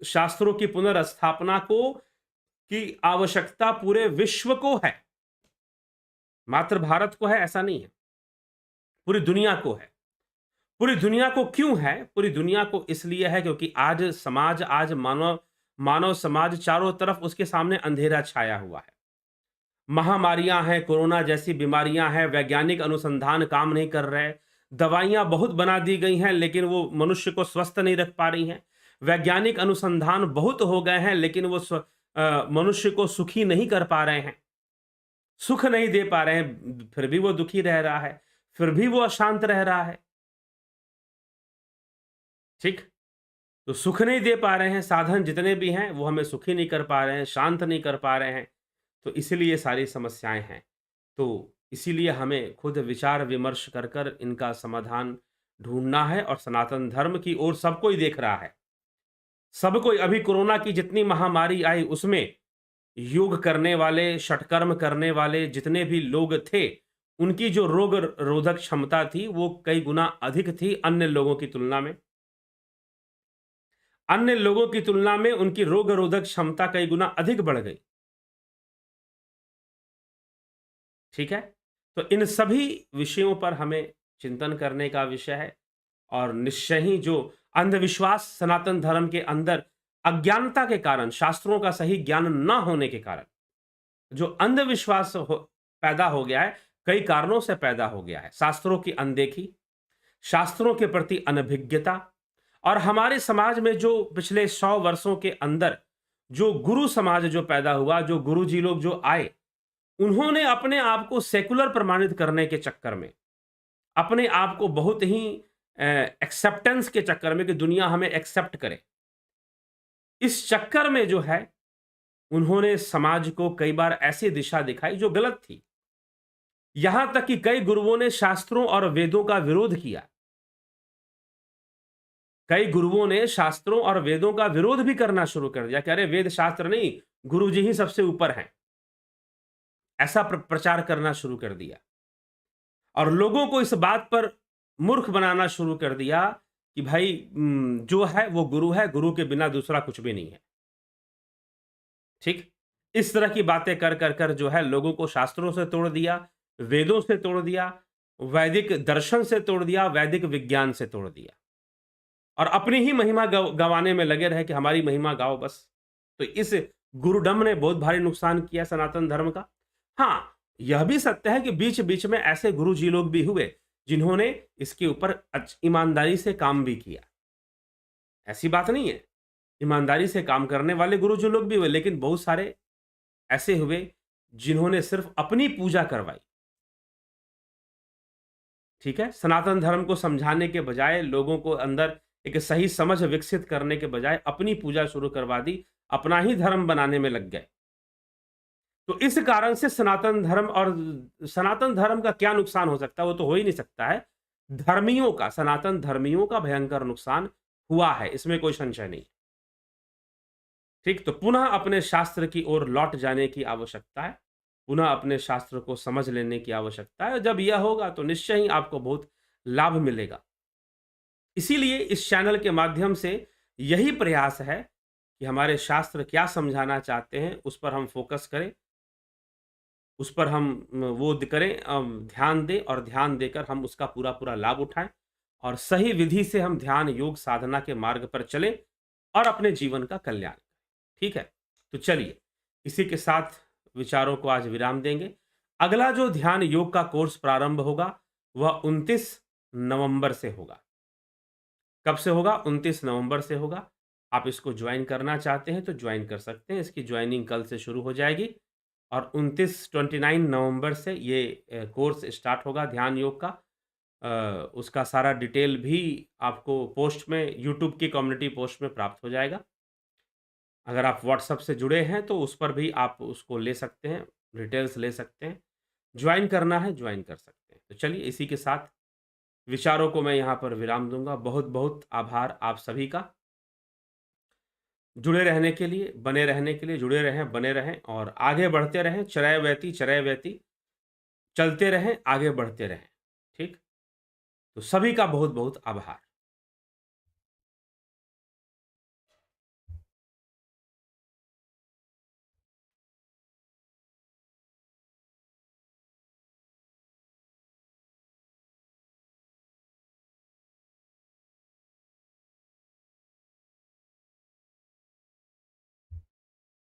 शास्त्रों की पुनर्स्थापना की आवश्यकता पूरे विश्व को है। मात्र भारत को है ऐसा नहीं है, पूरी दुनिया को है। पूरी दुनिया को क्यों है? पूरी दुनिया को इसलिए है क्योंकि आज मानव समाज चारों तरफ उसके सामने अंधेरा छाया हुआ है। महामारियां हैं, कोरोना जैसी बीमारियां हैं, वैज्ञानिक अनुसंधान काम नहीं कर रहे, दवाइयां बहुत बना दी गई हैं लेकिन वो मनुष्य को स्वस्थ नहीं रख पा रही हैं। वैज्ञानिक अनुसंधान बहुत हो गए हैं लेकिन वो मनुष्य को सुखी नहीं कर पा रहे हैं, सुख नहीं दे पा रहे हैं, फिर भी वो दुखी रह रहा है, फिर भी वो अशांत रह रहा है। ठीक? तो सुख नहीं दे पा रहे हैं, साधन जितने भी हैं वो हमें सुखी नहीं कर पा रहे हैं, शांत नहीं कर पा रहे हैं, तो इसीलिए ये सारी समस्याएँ हैं। तो इसीलिए हमें खुद विचार विमर्श कर कर इनका समाधान ढूँढना है और सनातन धर्म की ओर सब कोई देख रहा है। सब कोई अभी कोरोना की जितनी महामारी आई उसमें योग करने वाले, षटकर्म करने वाले जितने भी लोग थे, उनकी जो रोग रोधक क्षमता थी वो कई गुना अधिक थी अन्य लोगों की तुलना में। अन्य लोगों की तुलना में उनकी रोग रोधक क्षमता कई गुना अधिक बढ़ गई। ठीक है? तो इन सभी विषयों पर हमें चिंतन करने का विषय है और निश्चय ही जो अंधविश्वास सनातन धर्म के अंदर अज्ञानता के कारण, शास्त्रों का सही ज्ञान ना होने के कारण, जो अंधविश्वास पैदा हो गया है, कई कारणों से पैदा हो गया है। शास्त्रों की अनदेखी, शास्त्रों के प्रति अनभिज्ञता और हमारे समाज में जो पिछले 100 वर्षों के अंदर जो गुरु समाज जो पैदा हुआ, जो गुरुजी लोग जो आए, उन्होंने अपने आप को सेकुलर प्रमाणित करने के चक्कर में, अपने आप को बहुत ही एक्सेप्टेंस के चक्कर में कि दुनिया हमें एक्सेप्ट करे, इस चक्कर में जो है, उन्होंने समाज को कई बार ऐसी दिशा दिखाई जो गलत थी। यहां तक कि कई गुरुओं ने शास्त्रों और वेदों का विरोध किया। कई गुरुओं ने शास्त्रों और वेदों का विरोध भी करना शुरू कर दिया कि अरे वेद शास्त्र नहीं, गुरु जी ही सबसे ऊपर हैं। ऐसा प्रचार करना शुरू कर दिया और लोगों को इस बात पर मूर्ख बनाना शुरू कर दिया कि भाई जो है वो गुरु है, गुरु के बिना दूसरा कुछ भी नहीं है। ठीक? इस तरह की बातें कर जो है लोगों को शास्त्रों से तोड़ दिया, वेदों से तोड़ दिया, वैदिक दर्शन से तोड़ दिया, वैदिक विज्ञान से तोड़ दिया और अपनी ही महिमा गँवाने में लगे रहे कि हमारी महिमा गाओ बस। तो इस गुरुडम ने बहुत भारी नुकसान किया सनातन धर्म का। हाँ, यह भी सत्य है कि बीच-बीच में ऐसे गुरुजी लोग भी हुए, जिन्होंने इसके ऊपर ईमानदारी से काम भी किया। ऐसी बात नहीं है। ईमानदारी से काम करने वाले गुरुजी लोग भी हुए, लेकिन बहुत सारे ऐसे हुए, जिन्होंने सिर्फ़ अपनी पूजा करवाई। ठीक है? सनातन धर्म को समझाने के बजाय, लोगों को अंदर एक सही समझ विकसित करने के बजाय अपनी पूजा शुरू करवा दी, अपना ही धर्म बनाने में लग गए। तो इस कारण से सनातन धर्म का क्या नुकसान हो सकता है, वो तो हो ही नहीं सकता है। धर्मियों का, सनातन धर्मियों का भयंकर नुकसान हुआ है, इसमें कोई संशय नहीं। ठीक? तो पुनः अपने शास्त्र की ओर लौट जाने की आवश्यकता है। पुनः अपने शास्त्र को समझ लेने की आवश्यकता है। जब यह होगा तो निश्चय ही आपको बहुत लाभ मिलेगा। इसीलिए इस चैनल के माध्यम से यही प्रयास है कि हमारे शास्त्र क्या समझाना चाहते हैं, उस पर हम फ़ोकस करें, उस पर हम वो करें, ध्यान दें और ध्यान देकर हम उसका पूरा-पूरा लाभ उठाएँ और सही विधि से हम ध्यान, योग, साधना के मार्ग पर चलें और अपने जीवन का कल्याण करें। ठीक है? तो चलिए, इसी के साथ विचारों को आज विराम देंगे। अगला जो ध्यान योग का कोर्स प्रारंभ होगा, वह 29 नवंबर से होगा। कब से होगा? 29 नवंबर से होगा। आप इसको जॉइन करना चाहते हैं तो जॉइन कर सकते हैं। इसकी जॉइनिंग कल से शुरू हो जाएगी और 29 नवंबर से ये कोर्स स्टार्ट होगा ध्यान योग का। उसका सारा डिटेल भी आपको पोस्ट में, यूट्यूब की कम्युनिटी पोस्ट में प्राप्त हो जाएगा। अगर आप व्हाट्सएप से जुड़े हैं तो उस पर भी आप उसको ले सकते हैं, डिटेल्स ले सकते हैं। जॉइन करना है, जॉइन कर सकते हैं। तो चलिए, इसी के साथ विचारों को मैं यहाँ पर विराम दूँगा। बहुत-बहुत आभार आप सभी का। जुड़े रहने के लिए, बने रहने के लिए, जुड़े रहें, बने रहें और आगे बढ़ते रहें, चरैवेति, चलते रहें, आगे बढ़ते रहें। ठीक? तो सभी का बहुत-बहुत आभार।